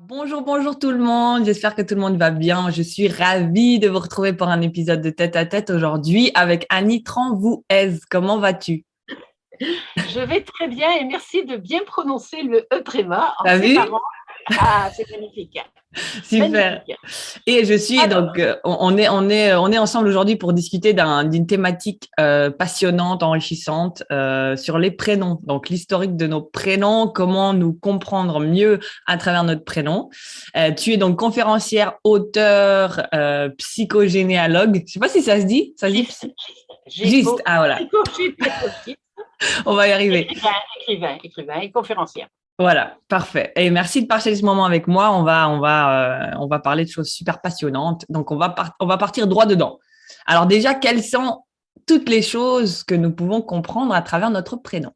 Bonjour, bonjour tout le monde. J'espère que tout le monde va bien. Je suis ravie de vous retrouver pour un épisode de Tête à Tête aujourd'hui avec Annie Tranvouez. Comment vas-tu? Je vais très bien et merci de bien prononcer le E tréma en T'as vu? séparant. Ah, c'est magnifique. Super. Magnifique. Et je suis Alors, donc, on est ensemble aujourd'hui pour discuter d'une thématique passionnante, enrichissante sur les prénoms. Donc, l'historique de nos prénoms, comment nous comprendre mieux à travers notre prénom. Tu es donc conférencière, auteur, psychogénéalogue. Je sais pas si ça se dit. Ça se dit giste, Juste. Ah voilà, généalogiste, on va y arriver. écrivain et conférencière. Voilà, parfait. Et merci de partager ce moment avec moi. On va parler de choses super passionnantes. Donc, on va partir droit dedans. Alors déjà, quelles sont toutes les choses que nous pouvons comprendre à travers notre prénom?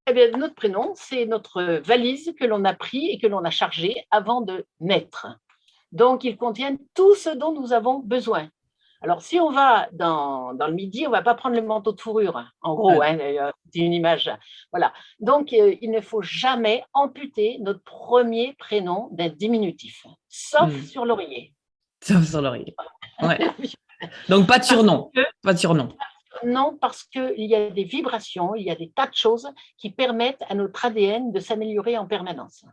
Eh bien, notre prénom, c'est notre valise que l'on a pris et que l'on a chargée avant de naître. Donc, ils contiennent tout ce dont nous avons besoin. Alors, si on va dans le midi, on ne va pas prendre le manteau de fourrure, en gros, Ouais. hein, c'est une image. Voilà. Donc, il ne faut jamais amputer notre premier prénom d'un diminutif, sauf Hmm. sur l'oreiller. Sauf sur l'oreiller. Ouais. Donc, pas de Parce surnom. que, Pas de surnom. non, parce qu'il y a des vibrations, il y a des tas de choses qui permettent à notre ADN de s'améliorer en permanence.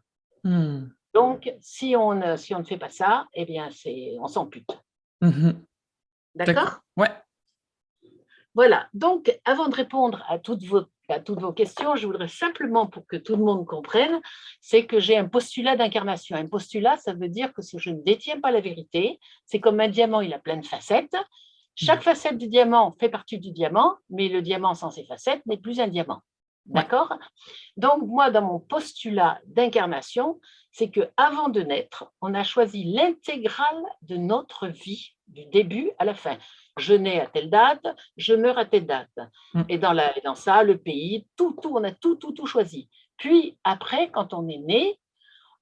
Hmm. Donc, si on ne fait pas ça, eh bien, on s'ampute. Mhm. D'accord. D'accord? Ouais. Voilà, donc avant de répondre à toutes vos questions, je voudrais simplement, pour que tout le monde comprenne, c'est que j'ai un postulat d'incarnation. Un postulat, ça veut dire que si je ne détiens pas la vérité, c'est comme un diamant, il a plein de facettes. Hmm. Chaque facette du diamant fait partie du diamant, mais le diamant sans ses facettes n'est plus un diamant. Ouais. D'accord? Donc, moi, dans mon postulat d'incarnation, c'est qu'avant de naître, on a choisi l'intégrale de notre vie, du début à la fin. Je nais à telle date, je meurs à telle date. Hmm. Et dans ça, le pays, on a tout choisi. Puis après, quand on est né,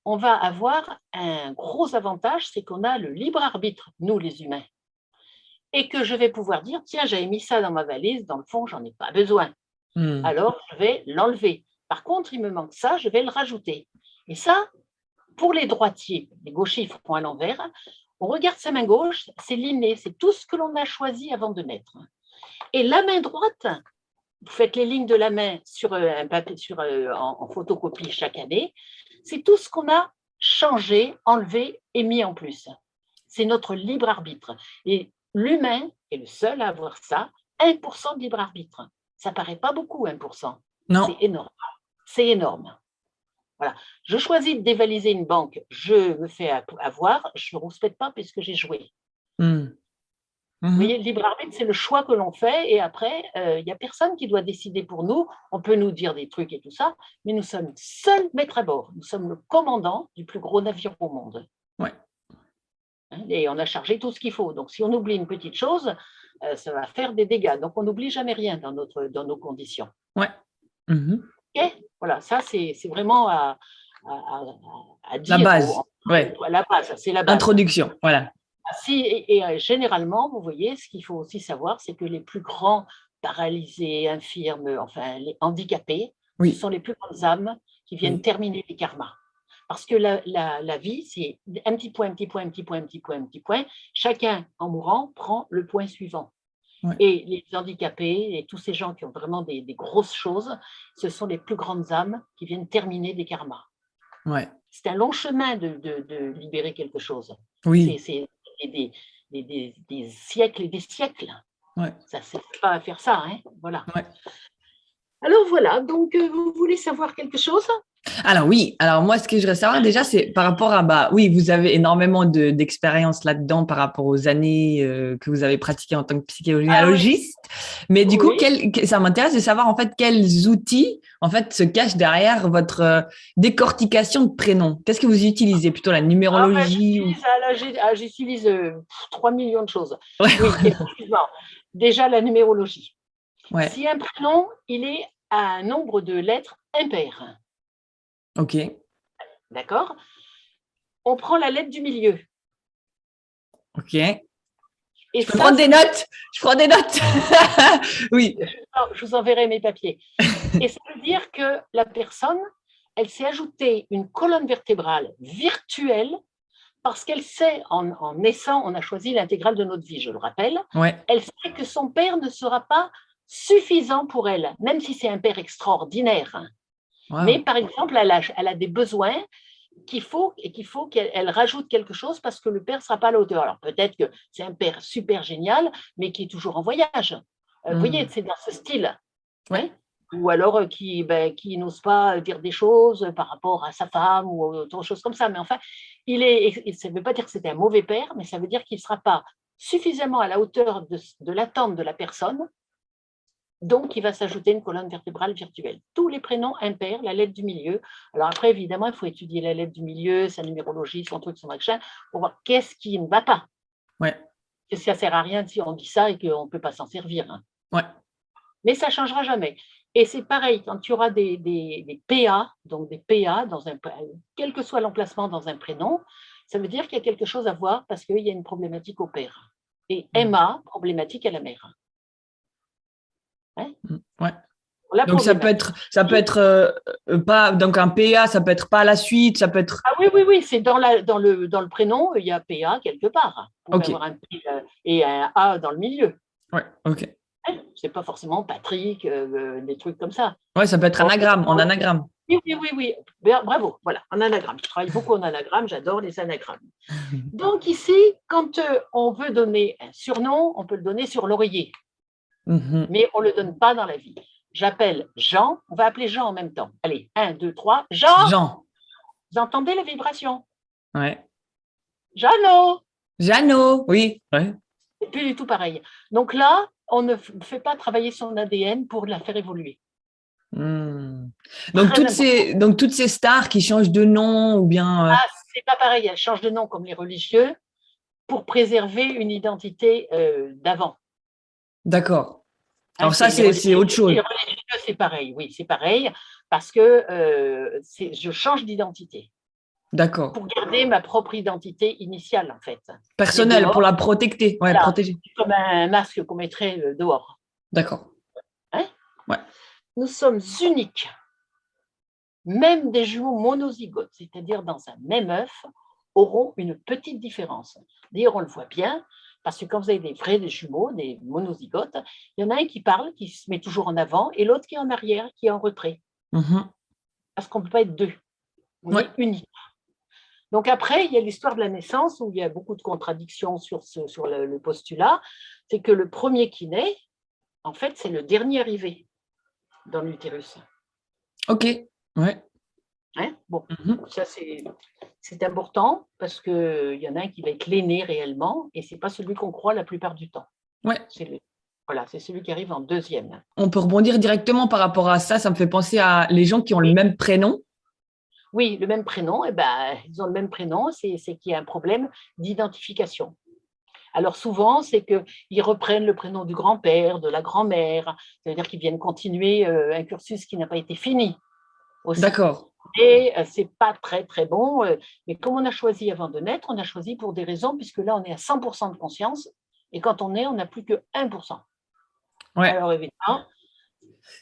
on va avoir un gros avantage, c'est qu'on a le libre arbitre, nous les humains. Et que je vais pouvoir dire, tiens, j'avais mis ça dans ma valise, dans le fond, j'en ai pas besoin. Hmm. Alors, je vais l'enlever. Par contre, il me manque ça, je vais le rajouter. Et ça, pour les droitiers, les gauchers ils font à l'envers, on regarde sa main gauche, c'est l'inné, c'est tout ce que l'on a choisi avant de naître. Et la main droite, vous faites les lignes de la main sur un papier, en photocopie chaque année, c'est tout ce qu'on a changé, enlevé et mis en plus. C'est notre libre arbitre. Et l'humain est le seul à avoir ça, 1% de libre arbitre. Ça paraît pas beaucoup, 1%. Non. C'est énorme. C'est énorme. Voilà. Je choisis de dévaliser une banque, je me fais avoir, je ne rouspète pas puisque j'ai joué. Hmm. Vous Mhm. voyez, le libre arbitre, c'est le choix que l'on fait et après, il n'y a personne qui doit décider pour nous. On peut nous dire des trucs et tout ça, mais nous sommes seuls maîtres à bord. Nous sommes le commandant du plus gros navire au monde. Ouais. Et on a chargé tout ce qu'il faut. Donc, si on oublie une petite chose, ça va faire des dégâts. Donc, on n'oublie jamais rien dans nos conditions. Ouais. Mhm. Okay, voilà, ça, c'est vraiment à La dire base. Ouais. à la base. C'est la base. Introduction. Voilà. Généralement, vous voyez, ce qu'il faut aussi savoir, c'est que les plus grands paralysés, infirmes, enfin les handicapés, ce Oui. sont les plus grandes âmes qui viennent Oui. terminer les karmas. Parce que la vie, c'est un petit point, un petit point, un petit point, un petit point, un petit point. Chacun, en mourant, prend le point suivant. Ouais. Et les handicapés et tous ces gens qui ont vraiment des grosses choses, ce sont les plus grandes âmes qui viennent terminer des karmas. Ouais. C'est un long chemin de libérer quelque chose. Oui. C'est des siècles et des siècles. Ouais. Ça ne sert pas à faire ça, hein, voilà. Ouais. Alors voilà, donc vous voulez savoir quelque chose? Alors oui, alors moi, ce que je voudrais savoir déjà, c'est par rapport à, bah oui, vous avez énormément d'expérience là-dedans par rapport aux années que vous avez pratiquées en tant que Ah oui, psychogénéalogiste. Mais du coup, oui. ça m'intéresse de savoir en fait quels outils en fait se cachent derrière votre décortication de prénoms. Qu'est-ce que vous utilisez? Plutôt la Ah ben, numérologie ou... j'utilise 3 millions de choses. Ouais, Oui, effectivement. Déjà, la numérologie. ouais, Si un prénom, il est à un nombre de lettres impair, ok, d'accord? On prend la lettre du milieu. ok. Et Je peux ça, prendre des notes? Je prends des notes. Oui. je vous enverrai mes papiers. Et ça veut dire que la personne, elle s'est ajoutée une colonne vertébrale virtuelle parce qu'elle sait, en naissant, on a choisi l'intégrale de notre vie, je le rappelle, elle sait que son père ne sera pas suffisant pour elle, même si c'est un père extraordinaire. Wow. Mais par exemple, elle a des besoins qu'il faut qu'elle rajoute quelque chose parce que le père ne sera pas à la hauteur. Alors peut-être que c'est un père super génial, mais qui est toujours en voyage. Vous voyez, c'est dans ce style. Hein, ou alors qui n'ose pas dire des choses par rapport à sa femme ou autre chose comme ça. Mais enfin, ça ne veut pas dire que c'était un mauvais père, mais ça veut dire qu'il ne sera pas suffisamment à la hauteur de l'attente de la personne. Donc, il va s'ajouter une colonne vertébrale virtuelle. Tous les prénoms impairs, la lettre du milieu. Alors après, évidemment, il faut étudier la lettre du milieu, sa numérologie, son truc, son machin, pour voir qu'est-ce qui ne va pas. Parce que ça ne sert à rien si on dit ça et qu'on ne peut pas s'en servir. Mais ça ne changera jamais. Et c'est pareil, quand tu auras des PA, donc des PA, quel que soit l'emplacement dans un prénom, ça veut dire qu'il y a quelque chose à voir parce qu'il y a une problématique au père. Et MA, problématique à la mère. Donc ça peut être pas, donc un PA, ça peut être pas à la suite, ça peut être. Ah oui, c'est dans le prénom, il y a PA quelque part. On peut avoir un P et un A dans le milieu. Ok. C'est pas forcément Patrick, des trucs comme ça. Ça peut être anagramme, en anagramme. Oui. Bravo, voilà, en anagramme. Je travaille beaucoup en anagramme, j'adore les anagrammes. Donc ici, quand on veut donner un surnom, on peut le donner sur l'oreiller. Mais on ne le donne pas dans la vie. J'appelle Jean, on va appeler Jean en même temps. Allez, 1, 2, 3, Jean. Vous entendez la vibration? Jeannot, oui. C'est plus du tout pareil. Donc là, on ne fait pas travailler son ADN pour la faire évoluer. Donc toutes ces stars qui changent de nom ou bien… c'est pas pareil, elles changent de nom comme les religieux pour préserver une identité d'avant. D'accord. Alors ça, c'est autre chose. Les religieux, c'est pareil, oui, c'est pareil, parce que je change d'identité. D'accord. Pour garder ma propre identité initiale, en fait. Personnelle, pour la protéger. Protéger. Comme un masque qu'on mettrait dehors. D'accord. Nous sommes uniques. Même des jumeaux monozygotes, c'est-à-dire dans un même œuf, auront une petite différence. D'ailleurs, on le voit bien, parce que quand vous avez des jumeaux, des monozygotes, il y en a un qui parle, qui se met toujours en avant, et l'autre qui est en arrière, qui est en retrait. Parce qu'on ne peut pas être deux. On est unique. Donc après, il y a l'histoire de la naissance, où il y a beaucoup de contradictions sur le postulat. C'est que le premier qui naît, en fait, c'est le dernier arrivé dans l'utérus. Ok, ça c'est important parce qu'il y en a un qui va être l'aîné réellement et ce n'est pas celui qu'on croit la plupart du temps. C'est celui qui arrive en deuxième. On peut rebondir directement par rapport à ça, ça me fait penser à les gens qui ont le même prénom. Oui, le même prénom, ils ont le même prénom, c'est qu'il y a un problème d'identification. Alors souvent, c'est qu'ils reprennent le prénom du grand-père, de la grand-mère, c'est-à-dire qu'ils viennent continuer un cursus qui n'a pas été fini. D'accord. Et ce n'est pas très, très bon. Mais comme on a choisi avant de naître, on a choisi pour des raisons, puisque là, on est à 100% de conscience. Et quand on est, on n'a plus que 1%. Alors évidemment,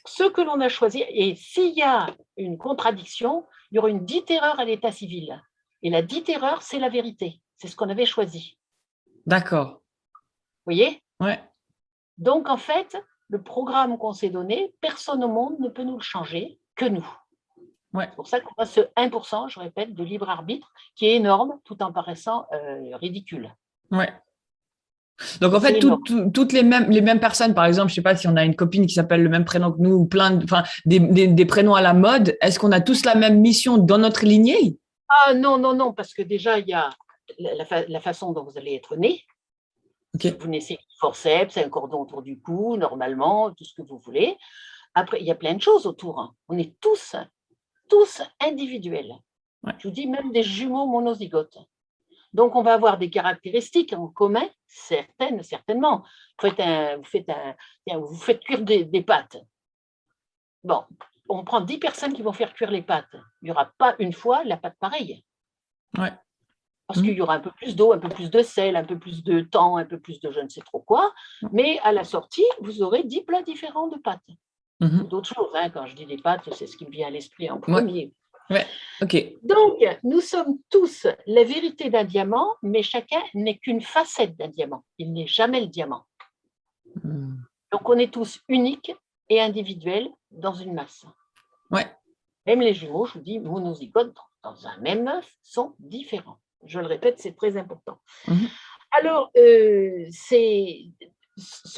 ce que l'on a choisi, et s'il y a une contradiction, il y aura une dite erreur à l'état civil. Et la dite erreur, c'est la vérité. C'est ce qu'on avait choisi. D'accord. Vous voyez ? Donc, en fait, le programme qu'on s'est donné, personne au monde ne peut nous le changer que nous. C'est pour ça qu'on a ce 1%, je répète, de libre arbitre, qui est énorme, tout en paraissant ridicule. Donc, en fait, toutes les mêmes personnes, par exemple, je ne sais pas si on a une copine qui s'appelle le même prénom que nous, ou des prénoms à la mode, est-ce qu'on a tous la même mission dans notre lignée? Ah non, parce que déjà, il y a la façon dont vous allez être né. Vous naissez avec un forceps, un cordon autour du cou, normalement, tout ce que vous voulez. Après, il y a plein de choses autour. On est tous individuels. Je vous dis, même des jumeaux monozygotes. Donc, on va avoir des caractéristiques en commun, certainement. Vous faites cuire des pâtes. Bon, on prend 10 personnes qui vont faire cuire les pâtes. Il n'y aura pas une fois la pâte pareille. Parce qu'il y aura un peu plus d'eau, un peu plus de sel, un peu plus de temps, un peu plus de je ne sais trop quoi. Mais à la sortie, vous aurez 10 plats différents de pâtes. D'autres choses, quand je dis des pâtes, c'est ce qui me vient à l'esprit en premier. Ouais, ok. Donc, nous sommes tous la vérité d'un diamant, mais chacun n'est qu'une facette d'un diamant. Il n'est jamais le diamant. Hmm. Donc, on est tous uniques et individuels dans une masse. Ouais. Même les jumeaux, je vous dis, monozygotes dans un même œuf sont différents. Je le répète, c'est très important. Mhm. Alors, ce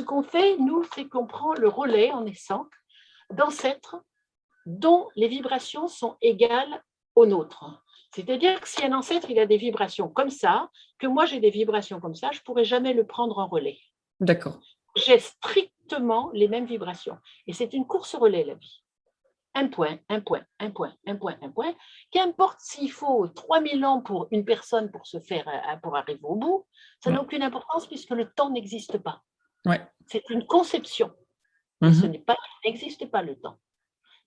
qu'on fait, nous, c'est qu'on prend le relais en naissant d'ancêtres dont les vibrations sont égales aux nôtres. C'est-à-dire que si un ancêtre il a des vibrations comme ça, que moi j'ai des vibrations comme ça, je ne pourrai jamais le prendre en relais. D'accord. J'ai strictement les mêmes vibrations. Et c'est une course relais, la vie. Un point, un point, un point, un point, un point. Qu'importe s'il faut 3000 ans pour une personne pour arriver au bout, ça n'a Ouais. aucune importance puisque le temps n'existe pas. Ouais. C'est une conception, mais Mhm. il n'existe pas le temps.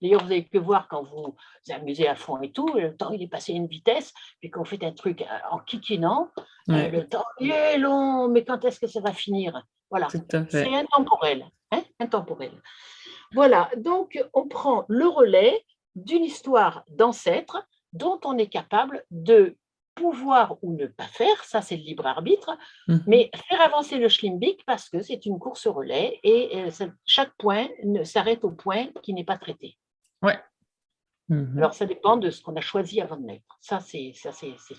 D'ailleurs, vous avez pu voir quand vous vous amusez à fond et tout, le temps il est passé à une vitesse, puis quand vous faites un truc en kikinant, Ouais. le temps il est long, mais quand est-ce que ça va finir? Voilà, Tout à c'est fait. intemporel. Hein, intemporel. Voilà, donc on prend le relais d'une histoire d'ancêtre dont on est capable de pouvoir ou ne pas faire, ça c'est le libre arbitre, Mhm. mais faire avancer le schlimbic parce que c'est une course au relais et chaque point s'arrête au point qui n'est pas traité. Ouais. Mhm. Alors ça dépend de ce qu'on a choisi avant de naître. Ça c'est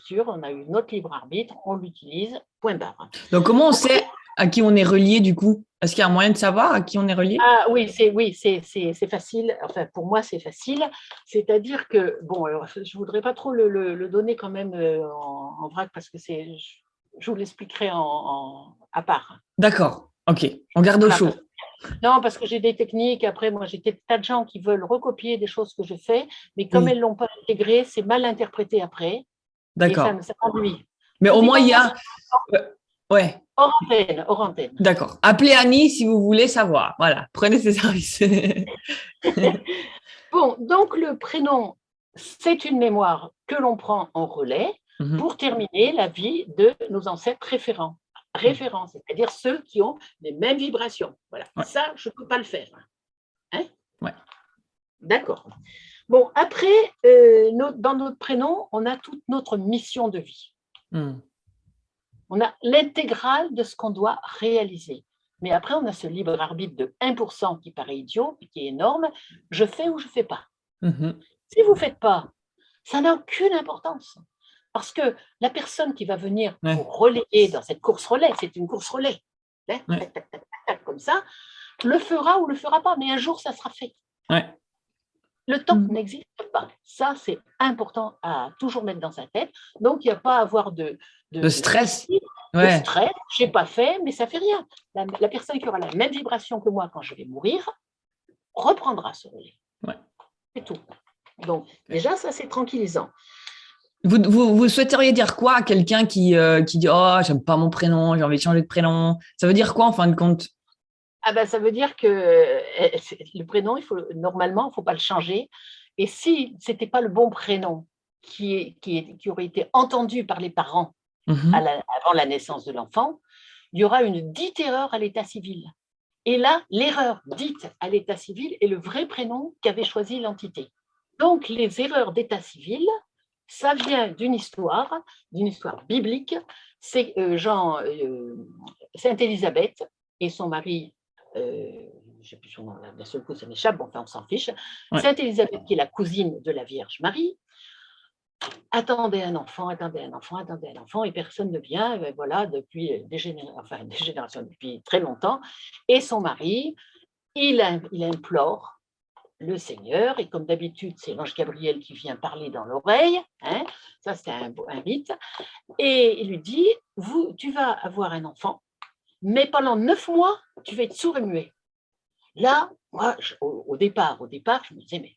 sûr, on a eu notre libre arbitre, on l'utilise, point barre. Donc, comment on sait à qui on est relié du coup? Est-ce qu'il y a un moyen de savoir à qui on est relié? Ah oui, c'est facile. Enfin, pour moi, c'est facile. C'est-à-dire que, bon, alors, je ne voudrais pas trop le donner quand même en vrac parce que je vous l'expliquerai à part. D'accord. Ok. On garde au Voilà, chaud. non, parce que j'ai des techniques. Après, moi, j'ai des tas de gens qui veulent recopier des choses que je fais, mais comme elles Oui. ne l'ont pas intégré, c'est mal interprété après et D'accord. ça m'ennuie. Mais Tout au moins, il y dépend a. Ouais. hors antenne, hors antenne. D'accord. Appelez Annie si vous voulez savoir. Voilà. Prenez ses services. Bon, donc le prénom, c'est une mémoire que l'on prend en relais Mhm. pour terminer la vie de nos ancêtres référents. Référents, c'est-à-dire ceux qui ont les mêmes vibrations. Voilà, Ouais. ça, je ne peux pas le faire. Hein? Ouais. D'accord. Bon, après, dans notre prénom, on a toute notre mission de vie. Mhm. On a l'intégrale de ce qu'on doit réaliser. Mais après, on a ce libre arbitre de 1% qui paraît idiot, qui est énorme. Je fais ou je ne fais pas. Mhm. Si vous ne faites pas, ça n'a aucune importance. Parce que la personne qui va venir vous Ouais. relayer dans cette course relais, c'est une course relais, hein, Ouais. tac, tac, tac, tac, comme ça, le fera ou le fera pas, mais un jour, ça sera fait. Ouais. Le temps Mhm. n'existe pas. Ça, c'est important à toujours mettre dans sa tête. Donc, il n'y a pas à avoir De de stress. soucis, de Ouais. stress. Je n'ai pas fait, mais ça ne fait rien. La personne qui aura la même vibration que moi quand je vais mourir reprendra ce relais. Ouais. C'est tout. Donc, déjà, ça, c'est tranquillisant. Vous souhaiteriez dire quoi à quelqu'un qui dit oh, j'aime pas mon prénom, j'ai envie de changer de prénom? Ça veut dire quoi en fin de compte? Ah ben, ça veut dire que le prénom, normalement, il ne faut pas le changer. Et si ce n'était pas le bon prénom qui aurait été entendu par les parents Mhm. avant la naissance de l'enfant, il y aura une dite erreur à l'état civil. Et là, l'erreur dite à l'état civil est le vrai prénom qu'avait choisi l'entité. Donc, les erreurs d'état civil, ça vient d'une histoire biblique. C'est Sainte Élisabeth et son mari, je ne sais plus son nom, d'un seul coup ça m'échappe, bon, enfin on s'en fiche. Ouais. Sainte Élisabeth, qui est la cousine de la Vierge Marie, attendait un enfant, et personne ne vient, voilà, depuis des générations, depuis très longtemps. Et son mari, il implore le Seigneur, et comme d'habitude, c'est l'ange Gabriel qui vient parler dans l'oreille, hein, ça c'est un rite, et il lui dit, tu vas avoir un enfant, mais pendant 9 mois, tu vas être sourd et muet. Là, moi, au départ, je me disais, mais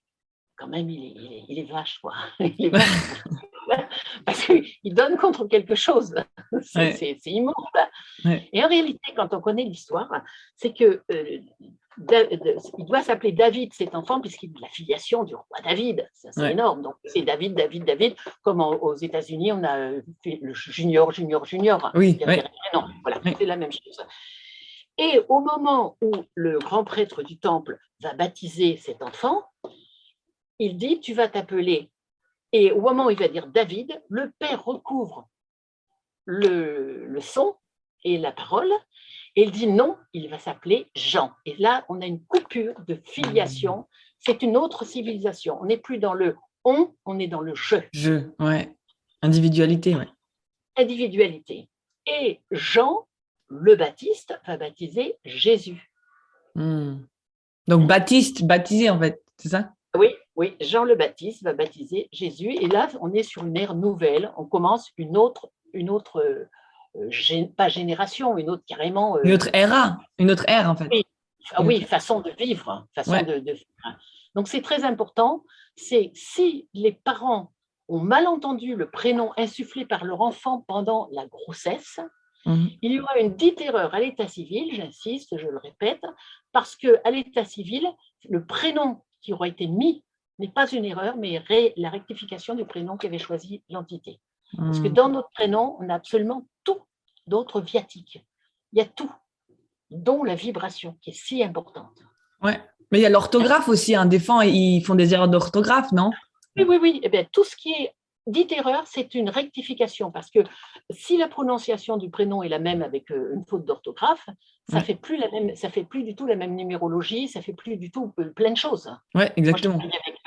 quand même, il est vache, quoi. Il est vache. Parce qu'il donne contre quelque chose. Ouais. C'est immonde. Ouais. Et en réalité, quand on connaît l'histoire, c'est que il doit s'appeler David, cet enfant, puisqu'il est la filiation du roi David. Ça, c'est Ouais. énorme. Donc, c'est David, David, David. Comme aux États-Unis, on a fait le junior, junior, junior. Oui. Il y avait Ouais. un prénom. Voilà, Ouais. c'est la même chose. Et au moment où le grand prêtre du temple va baptiser cet enfant, il dit, tu vas t'appeler Et au moment où il va dire David, le père recouvre le son et la parole, et il dit non, il va s'appeler Jean. Et là, on a une coupure de filiation. C'est une autre civilisation. On n'est plus dans le on est dans le je. Ouais. Individualité, ouais. Individualité. Et Jean, le Baptiste, va baptiser Jésus. Donc, Baptiste, baptisé, en fait, c'est ça? Oui, oui, Jean le Baptiste va baptiser Jésus. Et là, on est sur une ère nouvelle. On commence une autre pas génération, une autre carrément. Une autre ère, en fait. Oui, oui, façon de vivre, façon Ouais. de vivre. Donc c'est très important. C'est si les parents ont mal entendu le prénom insufflé par leur enfant pendant la grossesse, il y aura une dite erreur à l'état civil, j'insiste, je le répète, parce qu'à l'état civil, le prénom qui aura été mis n'est pas une erreur, mais la rectification du prénom qu'avait choisi l'entité. Parce que dans notre prénom, on a absolument tout d'autres viatiques. Il y a tout, dont la vibration, qui est si importante. Ouais. Mais il y a l'orthographe aussi. Des fois, ils font des erreurs d'orthographe, non? Oui, oui, oui. Eh bien, tout ce qui est dite erreur, c'est une rectification. Parce que si la prononciation du prénom est la même avec une faute d'orthographe, ça fait plus du tout la même numérologie, ça fait plus du tout plein de choses. Ouais, exactement. Moi, je travaille avec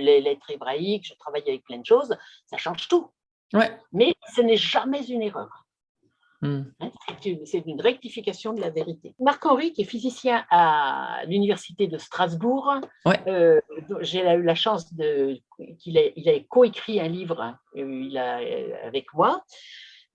les lettres hébraïques, je travaille avec plein de choses, ça change tout. Ouais. Mais ce n'est jamais une erreur. C'est une rectification de la vérité. Marc-Henri, qui est physicien à l'université de Strasbourg, j'ai eu la chance qu'il a coécrit un livre avec moi.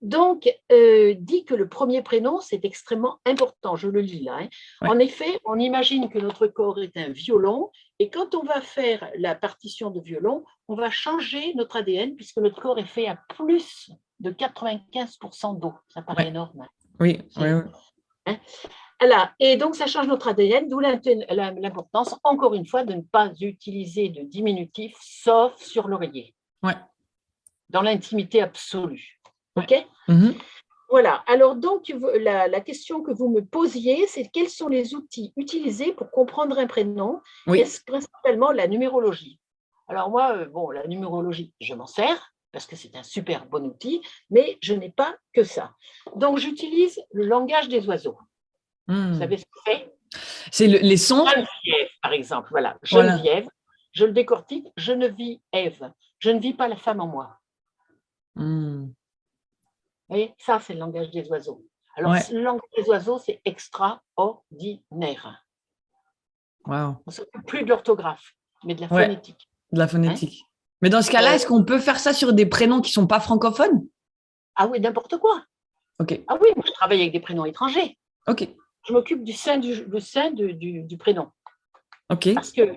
Donc, dit que le premier prénom, c'est extrêmement important. Je le lis là. En effet, on imagine que notre corps est un violon, et quand on va faire la partition de violon, on va changer notre ADN, puisque notre corps est fait à plus de 95% d'eau. Ça paraît énorme. Oui. Voilà. Et donc, ça change notre ADN, d'où l'importance, encore une fois, de ne pas utiliser de diminutif, sauf sur l'oreiller. Dans l'intimité absolue. OK ? Voilà. Alors, donc, la question que vous me posiez, c'est quels sont les outils utilisés pour comprendre un prénom? Est-ce principalement la numérologie? Alors, moi, la numérologie, je m'en sers parce que c'est un super bon outil, mais je n'ai pas que ça. Donc, j'utilise le langage des oiseaux. Vous savez ce que c'est? C'est les sons. Geneviève, par exemple. Voilà. Geneviève, je le décortique. Je ne vis Ève. Je ne vis pas la femme en moi. Vous voyez, ça, c'est le langage des oiseaux. Alors, le langage des oiseaux, c'est extraordinaire. On ne s'occupe plus de l'orthographe, mais de la phonétique. De la phonétique. Mais dans ce cas-là, est-ce qu'on peut faire ça sur des prénoms qui ne sont pas francophones? Ah oui, n'importe quoi. Okay. Ah oui, moi, je travaille avec des prénoms étrangers. Ok. Je m'occupe du sein du prénom. Ok. Parce que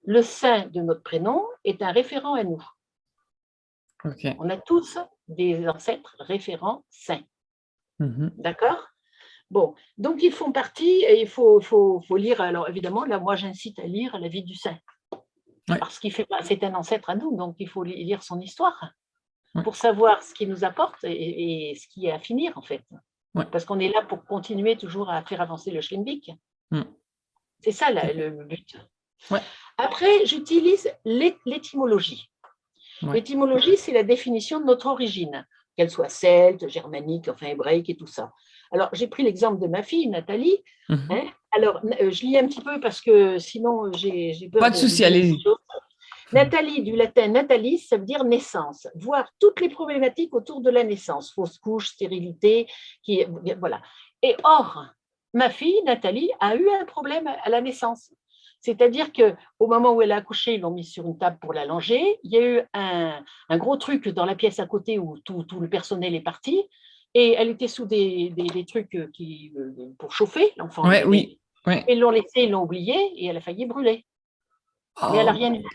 le sein de notre prénom est un référent à nous. Okay. On a tous des ancêtres référents sains. D'accord? Bon, donc ils font partie, et il faut lire. Alors évidemment, là, moi, j'incite à lire la vie du saint. Parce qu'il c'est un ancêtre à nous, donc il faut lire son histoire pour savoir ce qu'il nous apporte et ce qui est à finir, en fait. Parce qu'on est là pour continuer toujours à faire avancer le Schlimmbik. C'est ça le but. Après, j'utilise l'étymologie. L'étymologie, c'est la définition de notre origine, qu'elle soit celte, germanique, enfin hébraïque et tout ça. Alors, j'ai pris l'exemple de ma fille, Nathalie. Alors, je lis un petit peu parce que sinon, j'ai peur. Pas de souci, allez-y. Nathalie, du latin natalis, ça veut dire naissance, voir toutes les problématiques autour de la naissance, fausse couche, stérilité, voilà. Et or, ma fille, Nathalie, a eu un problème à la naissance. C'est-à-dire qu'au moment où elle a accouché, ils l'ont mise sur une table pour l'allonger. Il y a eu un gros truc dans la pièce à côté où tout le personnel est parti. Et elle était sous des trucs pour chauffer l'enfant. Ils l'ont laissé, ils l'ont oublié et elle a failli brûler. Mais elle n'a rien eu.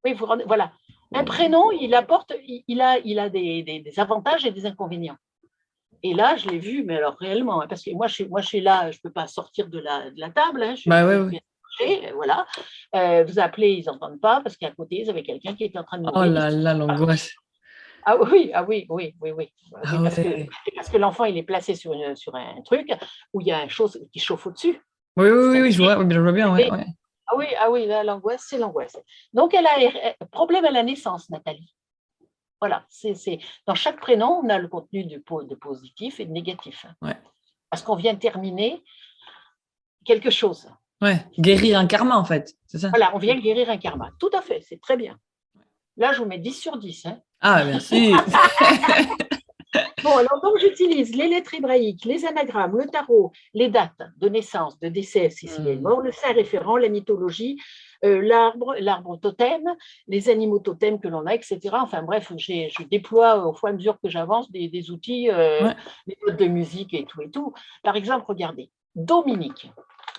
Oui, voilà. Un prénom, il apporte, il a des avantages et des inconvénients. Et là, je l'ai vu, mais alors réellement, parce que moi, je suis là, je ne peux pas sortir de la table. Voilà. Vous appelez, ils n'entendent pas parce qu'à côté, ils avaient quelqu'un qui était en train de mourir. Oh là là, l'angoisse. Ah oui. Parce que l'enfant, il est placé sur un truc où il y a une chose qui chauffe au-dessus. Oui, je vois bien. Ah oui, là, l'angoisse, c'est l'angoisse. Donc, elle a problème à la naissance, Nathalie. Voilà, dans chaque prénom, on a le contenu de positif et de négatif. Ouais. Parce qu'on vient terminer quelque chose. Ouais, guérir un karma, en fait, c'est ça? Voilà, on vient guérir un karma. Tout à fait, c'est très bien. Là, je vous mets 10 sur 10. Hein. Ah, merci. Bon, alors donc j'utilise les lettres hébraïques, les anagrammes, le tarot, les dates de naissance, de décès, si il est mort, le saint référent, la mythologie, l'arbre totem, les animaux totems que l'on a, etc. Enfin bref, je déploie au fur et à mesure que j'avance des outils, Ouais. des notes de musique et tout et tout. Par exemple, regardez, Dominique.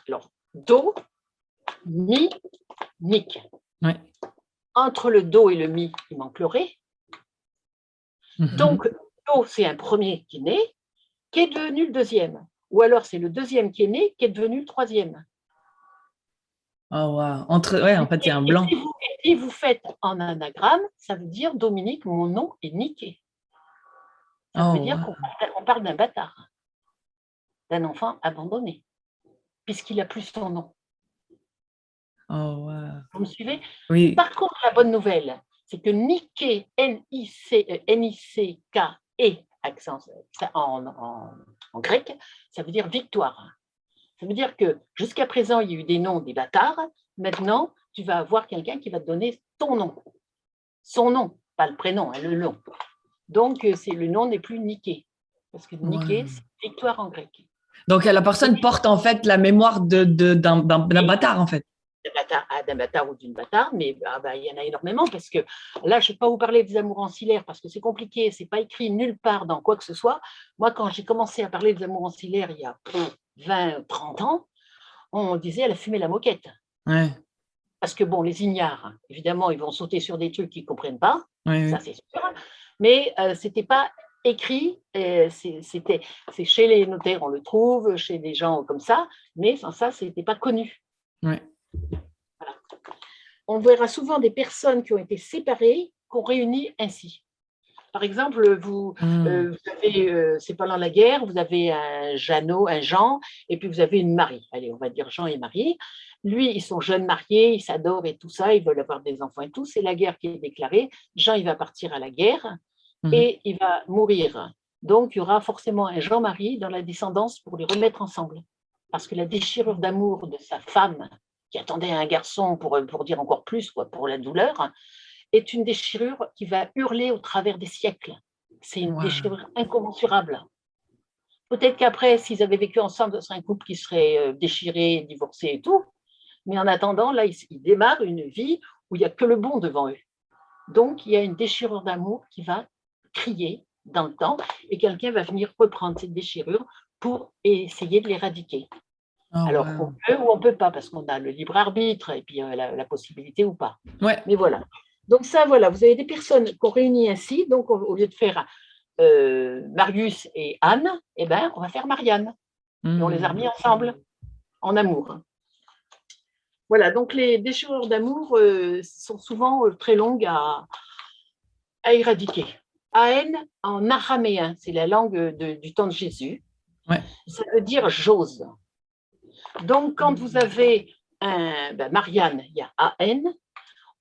Alors, Do, Mi, Nique. Ouais. Entre le Do et le Mi, il manque le Ré. Donc, Do, c'est un premier qui est né, qui est devenu le deuxième. Ou alors, c'est le deuxième qui est né, qui est devenu le troisième. Oh, wow. Ouais, en fait, il y a un blanc. Si vous faites en anagramme, ça veut dire Dominique, mon nom est niqué. Ça veut dire qu'on parle d'un bâtard, d'un enfant abandonné, puisqu'il n'a plus son nom. Oh, wow. Vous me suivez? Oui. Par contre, la bonne nouvelle, c'est que niqué, N-I-C-K-E, accent en grec, ça veut dire victoire. Ça veut dire que jusqu'à présent, il y a eu des noms des bâtards. Maintenant, tu vas avoir quelqu'un qui va te donner ton nom. Son nom, pas le prénom, hein, le nom. Donc, le nom n'est plus niqué. Parce que niqué, c'est victoire en grec. Donc, la personne porte en fait la mémoire d'un bâtard, en fait. D'un bâtard ou d'une bâtarde, mais il y en a énormément parce que là, je ne vais pas vous parler des amours ancillaires parce que c'est compliqué, c'est pas écrit nulle part dans quoi que ce soit. Moi, quand j'ai commencé à parler des amours ancillaires il y a 20, 30 ans, on disait elle a fumé la moquette. Ouais. Parce que bon, les ignares, évidemment, ils vont sauter sur des trucs qu'ils ne comprennent pas, Oui, ça c'est sûr, mais ce n'était pas écrit, c'est chez les notaires, on le trouve, chez des gens comme ça, mais sans ça, ce n'était pas connu. Ouais. Voilà. On verra souvent des personnes qui ont été séparées, qu'on réunit ainsi. Par exemple, vous avez, c'est pendant la guerre, vous avez un Jean, et puis vous avez une Marie. Allez, on va dire Jean et Marie. Lui, ils sont jeunes mariés, ils s'adorent et tout ça, ils veulent avoir des enfants et tout. C'est la guerre qui est déclarée. Jean, il va partir à la guerre et il va mourir. Donc, il y aura forcément un Jean-Marie dans la descendance pour les remettre ensemble. Parce que la déchirure d'amour de sa femme, qui attendait un garçon pour dire encore plus, quoi, pour la douleur, est une déchirure qui va hurler au travers des siècles. C'est une déchirure incommensurable. Peut-être qu'après, s'ils avaient vécu ensemble, ce serait un couple qui serait déchiré, divorcé et tout. Mais en attendant, là, ils démarrent une vie où il n'y a que le bon devant eux. Donc, il y a une déchirure d'amour qui va crier dans le temps et quelqu'un va venir reprendre cette déchirure pour essayer de l'éradiquer. Alors, on peut ou on ne peut pas, parce qu'on a le libre arbitre et puis la possibilité ou pas. Ouais. Mais voilà. Donc ça, voilà, vous avez des personnes qu'on réunit ainsi. Donc, au lieu de faire Marius et Anne, eh ben, on va faire Marianne. Et on les a remis ensemble, en amour. Voilà, donc les déchirures d'amour sont souvent très longues à éradiquer. Aen, en araméen, c'est la langue du temps de Jésus. Ouais. Ça veut dire j'ose. Donc, quand vous avez Marianne, il y a A-N,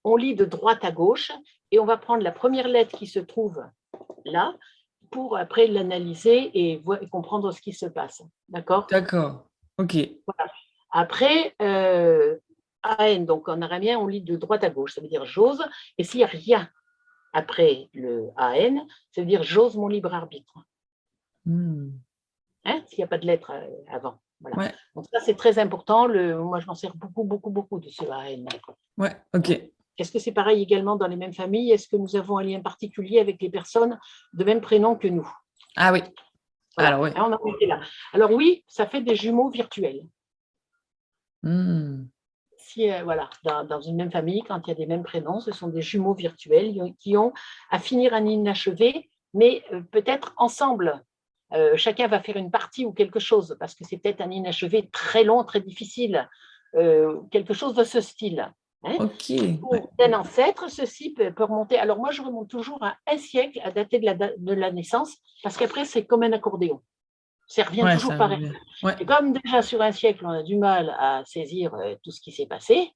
on lit de droite à gauche et on va prendre la première lettre qui se trouve là pour après l'analyser et comprendre ce qui se passe. D'accord? D'accord. OK. Voilà. Après, A-N, donc en araméen, on lit de droite à gauche, ça veut dire j'ose. Et s'il n'y a rien après le A-N, ça veut dire j'ose mon libre arbitre. Hein, s'il n'y a pas de lettre avant. Voilà. Ouais. Donc ça, c'est très important. Moi, je m'en sers beaucoup de ce AN. Ouais, ok. Est-ce que c'est pareil également dans les mêmes familles? Est-ce que nous avons un lien particulier avec les personnes de même prénom que nous? Ah oui. Voilà. Alors oui. On en était là. Alors oui, ça fait des jumeaux virtuels. Si, voilà, dans une même famille, quand il y a des mêmes prénoms, ce sont des jumeaux virtuels qui ont à finir un inachevé, mais peut-être ensemble. Chacun va faire une partie ou quelque chose, parce que c'est peut-être un inachevé très long, très difficile, quelque chose de ce style. Hein. Ok. D'un ancêtre, ceci peut remonter. Alors moi, je remonte toujours à un siècle à dater de la naissance, parce qu'après, c'est comme un accordéon. Ça revient Ouais, toujours ça pareil. revient. Ouais. Et comme déjà sur un siècle, on a du mal à saisir tout ce qui s'est passé,